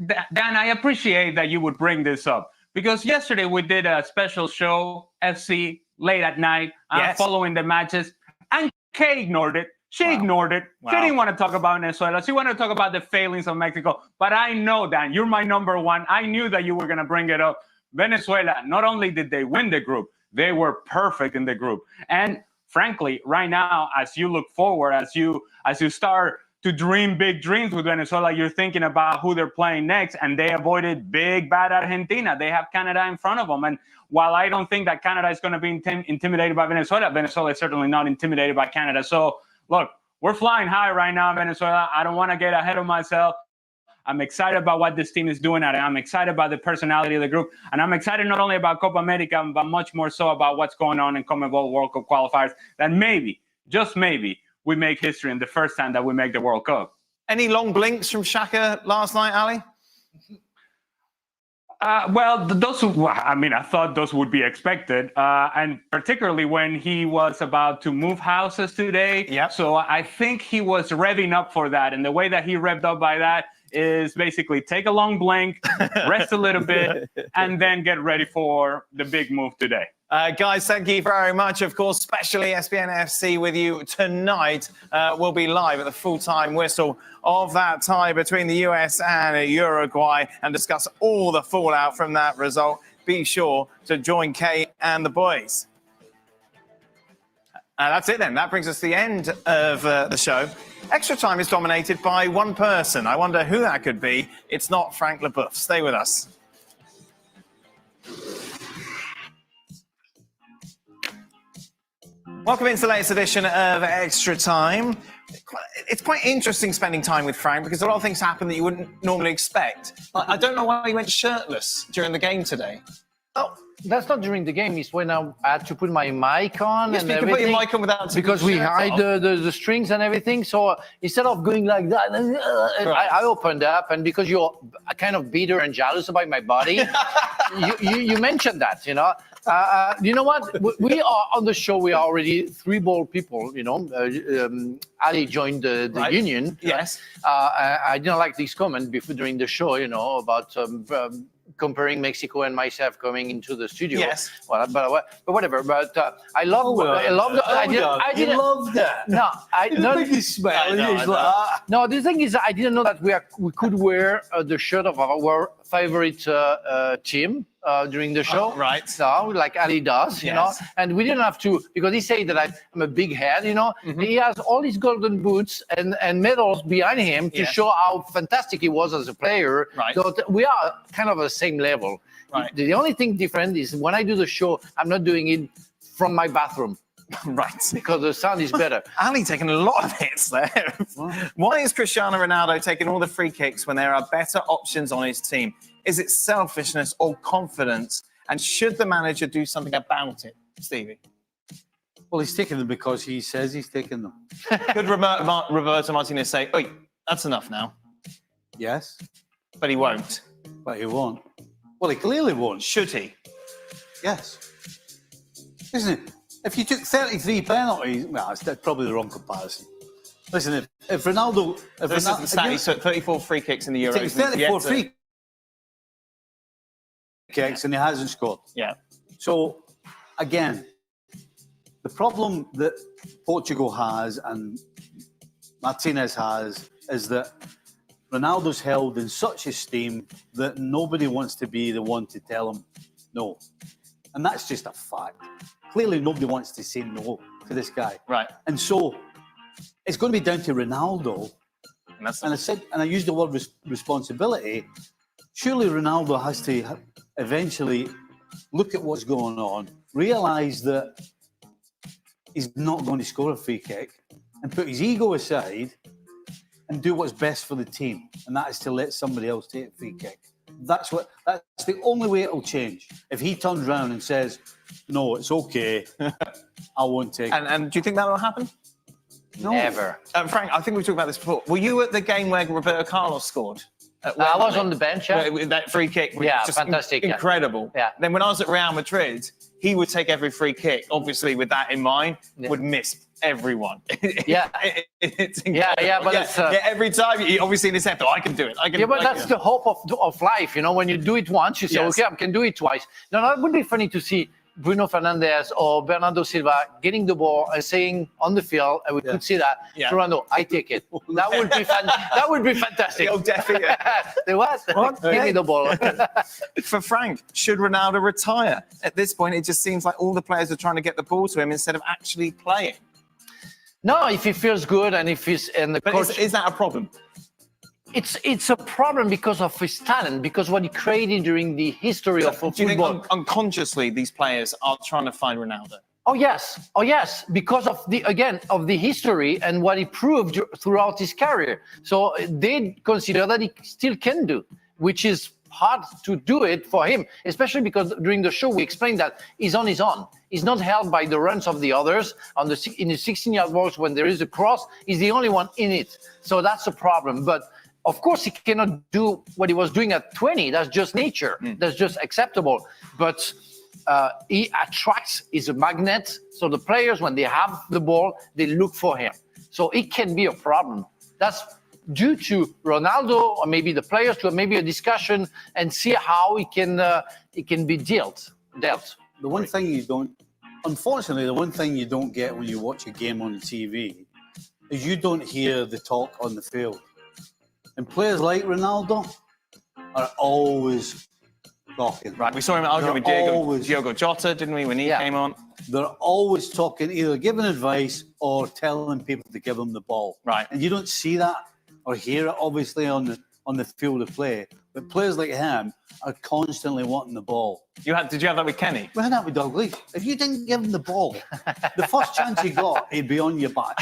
Dan, I appreciate that you would bring this up, because yesterday we did a special show, FC, late at night, following the matches, and Kay ignored it. She ignored it. Wow. She didn't want to talk about Venezuela. She wanted to talk about the failings of Mexico. But I know, Dan, you're my number one. I knew that you were going to bring it up. Venezuela, not only did they win the group, they were perfect in the group. And frankly, right now, as you look forward, as you start to dream big dreams with Venezuela, you're thinking about who they're playing next, and they avoided big, bad Argentina. They have Canada in front of them. And while I don't think that Canada is going to be intimidated by Venezuela, Venezuela is certainly not intimidated by Canada. So, look, we're flying high right now, Venezuela. I don't want to get ahead of myself. I'm excited about what this team is doing, and I'm excited about the personality of the group. And I'm excited not only about Copa America, but much more so about what's going on in CONMEBOL World Cup qualifiers, that maybe, just maybe, we make history in the first time that we make the World Cup. Any long blinks from Shaka last night, Ali? Well, I mean, I thought those would be expected, and particularly when he was about to move houses today. Yep. So I think he was revving up for that, and the way that he revved up by that is basically take a long blank, rest a little bit, and then get ready for the big move today. Guys, thank you very much. Of course, especially ESPN FC with you tonight. We'll be live at the full-time whistle of that tie between the US and Uruguay and discuss all the fallout from that result. Be sure to join Kay and the boys. That's it then. That brings us to the end of the show. Extra time is dominated by one person. I wonder who that could be. It's not Frank Leboeuf. Stay with us. Welcome into the latest edition of Extra Time. It's quite interesting spending time with Frank because a lot of things happen that you wouldn't normally expect. I don't know why he went shirtless during the game today. Oh, that's not during the game. It's when I had to put my mic on Yes, and but you can everything. put your mic on without because we shirt hide off. the strings and everything. So instead of going like that, I opened up, and because you're kind of bitter and jealous about my body, you mentioned that, you know. You know what? We are on the show. We are already 3 ball people. You know, Ali joined the Right. union. Yes. I didn't like this comment before during the show. You know, about comparing Mexico and myself coming into the studio. Yes. Well, but whatever. But I love. I love. I didn't love that. No, The biggest smile. I know, He's I know. like, ah. no, the thing is, I didn't know that we could wear the shirt of our favorite team during the show. right. So, like Ali does, you know. Yes. And we didn't have to, because he said that I'm a big head, you know. Mm-hmm. He has all these golden boots and medals behind him to Yes. show how fantastic he was as a player. Right. So we are kind of the same level. Right. The only thing different is when I do the show, I'm not doing it from my bathroom Right. because the sound is better. Ali taking a lot of hits there. Why is Cristiano Ronaldo taking all the free kicks when there are better options on his team? Is it selfishness or confidence? And should the manager do something about it, Stevie? Well, he's taking them because he says he's taking them. Could Roberto Martinez say, "Oi, that's enough now," Yes, but he won't? but he won't. Well, he clearly won't. Should he? Yes. Isn't it? If you took 33 penalties, well, that's probably the wrong comparison. Listen, if Ronaldo... This is the stat. He took 34 free kicks in the Euros. Taking and he's 34 yet to- free kicks and he hasn't scored. Yeah. So, again, the problem that Portugal has and Martinez has is that Ronaldo's held in such esteem that nobody wants to be the one to tell him no. And that's just a fact. Clearly, nobody wants to say no to this guy. Right. And so, it's going to be down to Ronaldo. And that's And I said, and I used the word responsibility. Surely Ronaldo has to eventually look at what's going on, realise that he's not going to score a free kick, and put his ego aside and do what's best for the team, and that is to let somebody else take a free kick. That's the only way it'll change. If he turns around and says, "No, it's okay, I won't take." And do you think that will happen? No. Never. Frank, I think we've talked about this before. Were you at the game where Roberto Carlos scored? At I was Wembley? on the bench. Yeah. With that free kick, was Yeah, just fantastic, yeah. incredible. Yeah. Then when I was at Real Madrid, he would take every free kick. Obviously, with that in mind, Yeah. would miss everyone. Yeah. It's Yeah, incredible. but it's, every time, he obviously in his head, I can do it. I can. Yeah, but I that's can. the hope of life, you know. When you do it once, you say, Yes. "Okay, I can do it twice." Now, that would be funny to see Bruno Fernandes or Bernardo Silva getting the ball and saying on the field, and we could see that. Yeah. Ronaldo, I take it. That would be that would be fantastic. Oh, definitely. Say what? Give me the ball. For Frank, should Ronaldo retire? At this point, it just seems like all the players are trying to get the ball to him instead of actually playing. No, if he feels good and if he's and the But coach, is that a problem? it's a problem because of his talent, because what he created during the history of Do you football. think unconsciously these players are trying to find Ronaldo? Oh yes, because of the history and what he proved throughout his career. So they consider that he still can do, which is hard to do it for him, especially because during the show we explained that he's on his own. He's not held by the runs of the others in the 16-yard box. When there is a cross, he's the only one in it. So that's a problem. But Of course, he cannot do what he was doing at 20. That's just nature. That's just acceptable. But he attracts, he's a magnet. So the players, when they have the ball, they look for him. So it can be a problem. That's due to Ronaldo or maybe the players to maybe a discussion and see how it can be dealt. The one thing you don't, unfortunately, the one thing you don't get when you watch a game on the TV is you don't hear the talk on the field. And players like Ronaldo are always talking. Right, we saw him arguing with Diogo Jota, didn't we, when he came on? They're always talking, either giving advice or telling people to give them the ball. Right. And you don't see that or hear it, obviously, on the field of play. But players like him are constantly wanting the ball. Did you have that with Kenny? We had that with Douglas. If you didn't give him the ball, the first chance he got, he'd be on your back.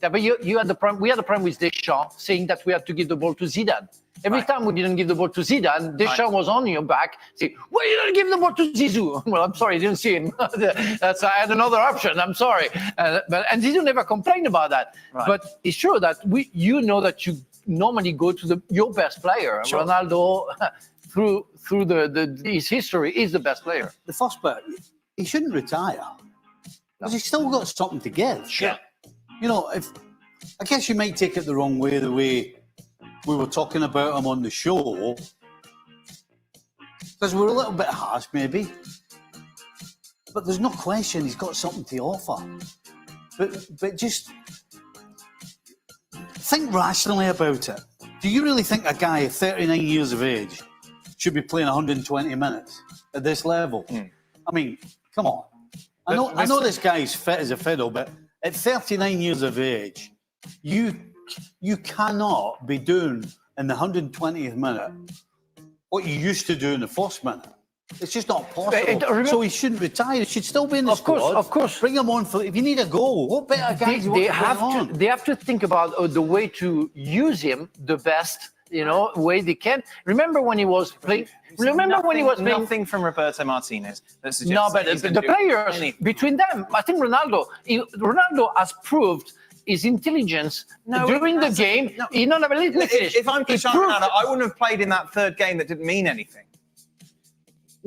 Yeah, but you had the problem. We had the problem with Deschamps saying that we had to give the ball to Zidane. Every time we didn't give the ball to Zidane, Deschamps was on your back saying, "Why you don't give the ball to Zizou?" Well, I'm sorry, I didn't see him. I had another option. I'm sorry, and Zizou never complained about that. Right. But it's true that you know that you normally go to your best player. Sure. Ronaldo, through his history, is the best player. The first bit, he shouldn't retire because he's still got something to give. Sure. Yeah. You know, I guess you might take it the wrong way, the way we were talking about him on the show, because we're a little bit harsh, maybe. But there's no question he's got something to offer. But just think rationally about it. Do you really think a guy of 39 years of age should be playing 120 minutes at this level? I mean, come on. I know this guy's fit as a fiddle, but at 39 years of age, you cannot be doing in the 120th minute what you used to do in the first minute. It's just not possible. So he shouldn't retire. He should still be in the squad. Of course. Bring him on if you need a goal. What better guys they have to think about the way to use him the best, way they can. Remember when he was playing? Nothing from Roberto Martinez that suggests. No, but the players between them, I think Ronaldo has proved his intelligence during the game. If I'm Cristiano Ronaldo, I wouldn't have played in that third game that didn't mean anything.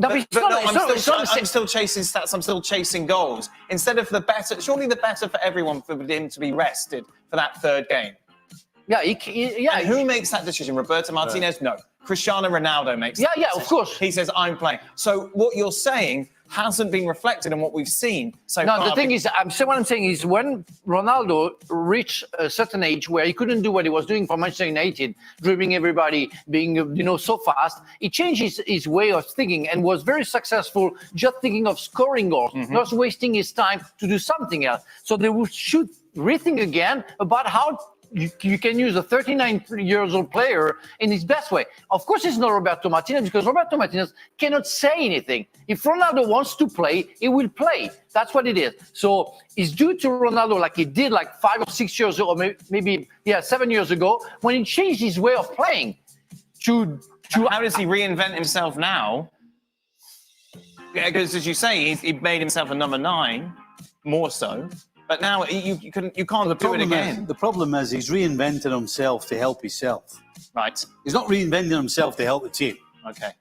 I'm still chasing stats. I'm still chasing goals. Instead of surely the better for everyone for him to be rested for that third game. Yeah, And who makes that decision? Roberto Martinez? No. Cristiano Ronaldo makes that decision. Of course. He says, I'm playing. So what you're saying hasn't been reflected in what we've seen so far. No, the thing is, what I'm saying is when Ronaldo reached a certain age where he couldn't do what he was doing for Manchester United, dribbling everybody, being so fast, he changed his way of thinking and was very successful just thinking of scoring goals, not wasting his time to do something else. So they should rethink again about how you can use a 39-year-old player in his best way. Of course, it's not Roberto Martinez because Roberto Martinez cannot say anything. If Ronaldo wants to play, he will play. That's what it is. So it's due to Ronaldo like he did 5 or 6 years ago, or maybe 7 years ago, when he changed his way of playing. How does he reinvent himself now? Because as you say, he made himself a number 9, more so. But now you can't do it again. The problem is he's reinventing himself to help himself. Right. He's not reinventing himself to help the team. Okay.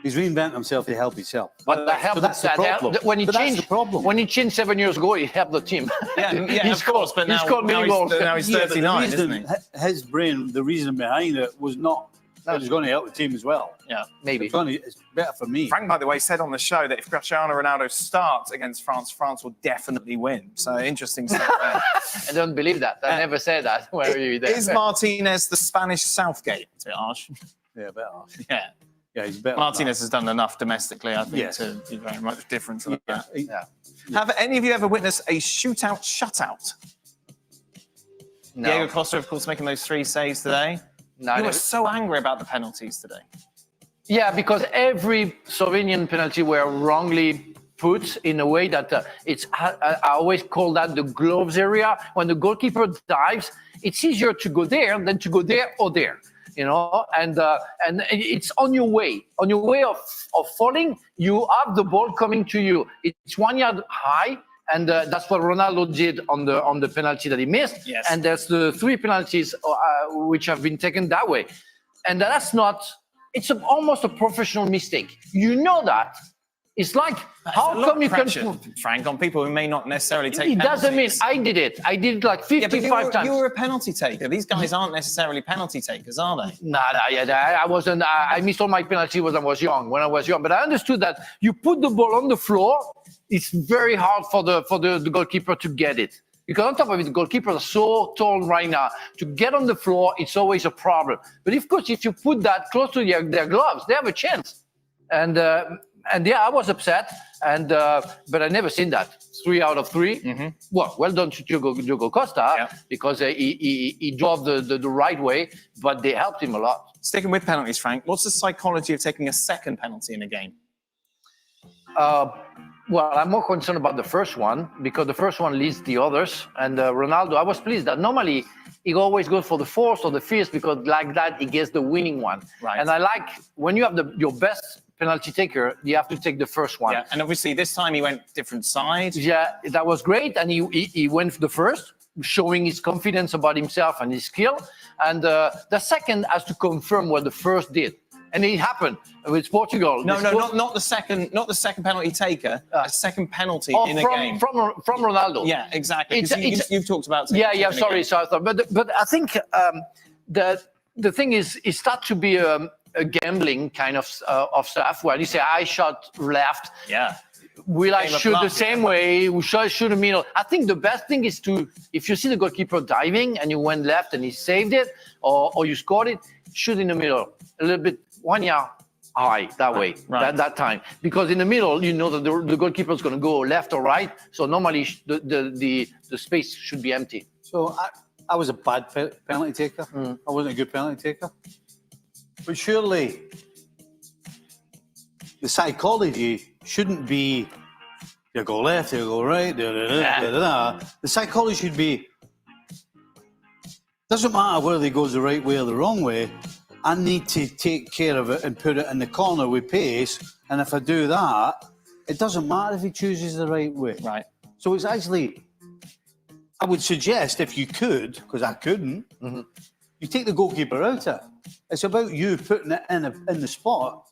He's reinventing himself to help himself. But that's the problem. When he changed 7 years ago, he helped the team. Yeah, of course. But now he's 39, isn't he? His brain, the reason behind it was not that it was going to help the team as well. Yeah, maybe. It's better for me. Frank, by the way, said on the show that if Cristiano Ronaldo starts against France, France will definitely win. So interesting stuff there. I don't believe that. I never said that. Where are you there? Is Martinez the Spanish Southgate? It's a bit harsh. Yeah, a bit harsh. Yeah, he's better. Martinez has done enough domestically, I think, to be very much different to that. Have any of you ever witnessed a shootout shutout? No. Diego Costa, of course, making those 3 saves today. No, you were so angry about the penalties today. Yeah, because every Slovenian penalty were wrongly put in a way that I always call that the gloves area. When the goalkeeper dives, it's easier to go there than to go there or there. And it's on your way of falling. You have the ball coming to you. It's 1 yard high, And that's what Ronaldo did on the penalty that he missed. Yes. And there's the 3 penalties which have been taken that way. And that's not, it's almost a professional mistake. You know that. It's like, how come you can... Frank, on people who may not necessarily take It penalties. doesn't mean I did it. I did it like 55 times. You were a penalty taker. These guys aren't necessarily penalty takers, are they? Nah, I wasn't. I missed all my penalties when I was young. But I understood that you put the ball on the floor, it's very hard for the goalkeeper to get it. Because on top of it, the goalkeepers are so tall right now. To get on the floor, it's always a problem. But of course, if you put that close to their gloves, they have a chance. And yeah, I was upset, but I never seen that. 3 out of 3. Mm-hmm. Well done to Diogo Costa, because he drove the right way, but they helped him a lot. Sticking with penalties, Frank, what's the psychology of taking a second penalty in a game? Well, I'm more concerned about the first one, because the first one leads the others. And Ronaldo, I was pleased that normally he always goes for the fourth or the fifth, because like that, he gets the winning one. Right. And I like, when you have your best penalty taker, you have to take the first one. Yeah, and obviously this time he went different side. Yeah, that was great. And he went for the first, showing his confidence about himself and his skill. And the second has to confirm what the first did. And it happened with Portugal. Not the second penalty taker. A second penalty in a game from Ronaldo. Yeah, exactly. You've talked about. Sorry. But I think the thing is, it starts to be a gambling kind of stuff where you say, I shot left. Yeah. Will I shoot the same way? Shall I shoot the middle? I think the best thing is if you see the goalkeeper diving and you went left and he saved it, or you scored it, shoot in the middle a little bit. 1 yard high that way, that time, because in the middle you know that the goalkeeper is going to go left or right, so normally the space should be empty. So I was a bad penalty taker. I wasn't a good penalty taker, but surely the psychology shouldn't be you go left, you go right, The psychology should be, doesn't matter whether he goes the right way or the wrong way, I need to take care of it and put it in the corner with pace. And if I do that, it doesn't matter if he chooses the right way. Right. So it's actually, I would suggest if you could, because I couldn't, you take the goalkeeper out of it. It's about you putting it in the spot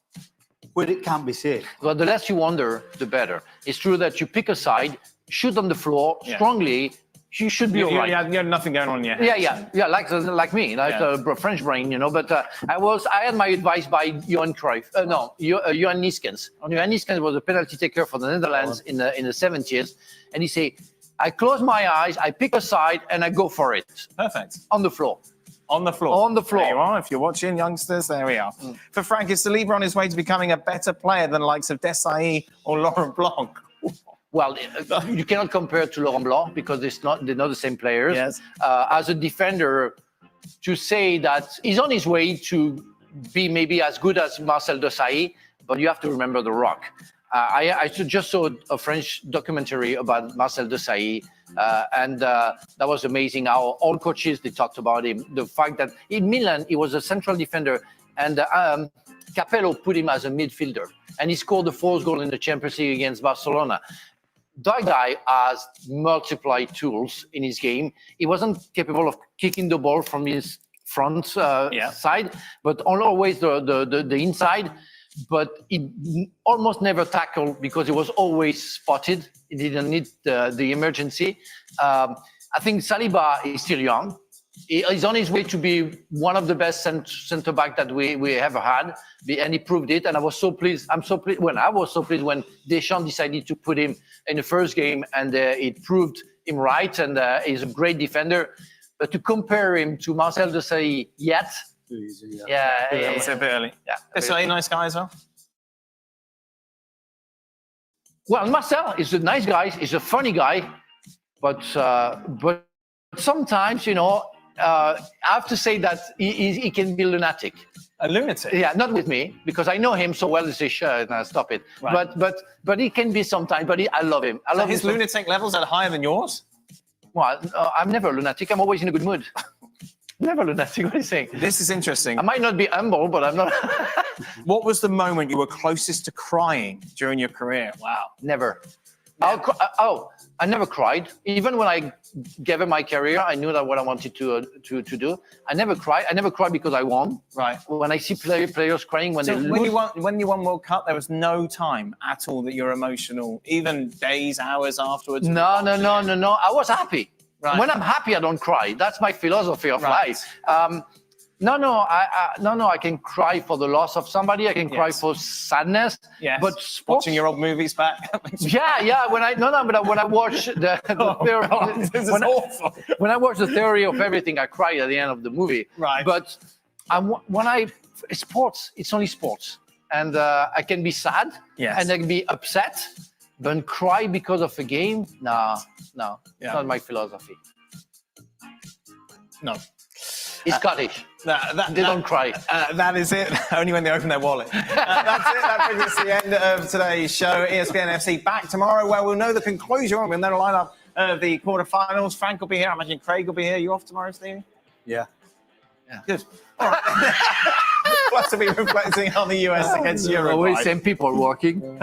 where it can't be saved. Well, the less you wonder, the better. It's true that you pick a side, shoot on the floor strongly. You should be all right. You had nothing going on in your head. Yeah, like me, a French brain, you know. But I had my advice by Johan Cruyff. Johan Niskens. Johan Niskens was a penalty taker for the Netherlands in the 70s, and he said, I close my eyes, I pick a side, and I go for it. Perfect. On the floor. On the floor. On the floor. There you are. If you're watching, youngsters, there we are. For Frank, is Saliba on his way to becoming a better player than the likes of Desailly or Laurent Blanc? Well, you cannot compare to Laurent Blanc because they're not the same players. Yes. As a defender, to say that he's on his way to be maybe as good as Marcel Desailly, but you have to remember the rock. I just saw a French documentary about Marcel Desailly, and that was amazing how all coaches, they talked about him. The fact that in Milan, he was a central defender, and Capello put him as a midfielder, and he scored the 4th goal in the Champions League against Barcelona. That guy has multiplied tools in his game. He wasn't capable of kicking the ball from his front side, but always the inside. But he almost never tackled because he was always spotted. He didn't need the emergency. I think Saliba is still young. He's on his way to be one of the best centre back that we ever had, and he proved it. And I was so pleased. I was so pleased when Deschamps decided to put him in the first game, and it proved him right. And he's a great defender. But to compare him to Marcel Desailly yet, It's a bit early. Yeah, Desailly, nice guy as well. Well, Marcel is a nice guy. He's a funny guy, but sometimes, I have to say that he can be lunatic. A lunatic? Yeah, not with me, because I know him so well as a shirt. Stop it. Right. But he can be sometimes. But I love him. I love his lunatic levels are higher than yours? Well, I'm never a lunatic. I'm always in a good mood. Never lunatic. What are you saying? This is interesting. I might not be humble, but I'm not. What was the moment you were closest to crying during your career? Wow. Never. I never cried. Even when I gave up my career, I knew that what I wanted to do. I never cried. I never cried because I won. Right. When I see players crying when they lose. When you won World Cup, there was no time at all that you're emotional, even days, hours afterwards. No. I was happy. Right. When I'm happy, I don't cry. That's my philosophy of life. I can cry for the loss of somebody. I can cry for sadness. Yes. But sports, watching your old movies back. yeah. When I watch the theory, This is awful. when I watch the theory of everything, I cry at the end of the movie. Right. But sports, it's only sports, and I can be sad. Yes. And I can be upset, but cry because of a game. No, Yeah. it's not my philosophy. No. It's Scottish. They don't cry. That is it. Only when they open their wallet. That's it. That brings us to the end of today's show. ESPN FC back tomorrow, where we'll know the conclusion. We'll know the lineup of the quarterfinals. Frank will be here. I imagine Craig will be here. You off tomorrow, Stevie? Yeah. Good. All right. Plus, to be reflecting on the US against Uruguay. Always same people working.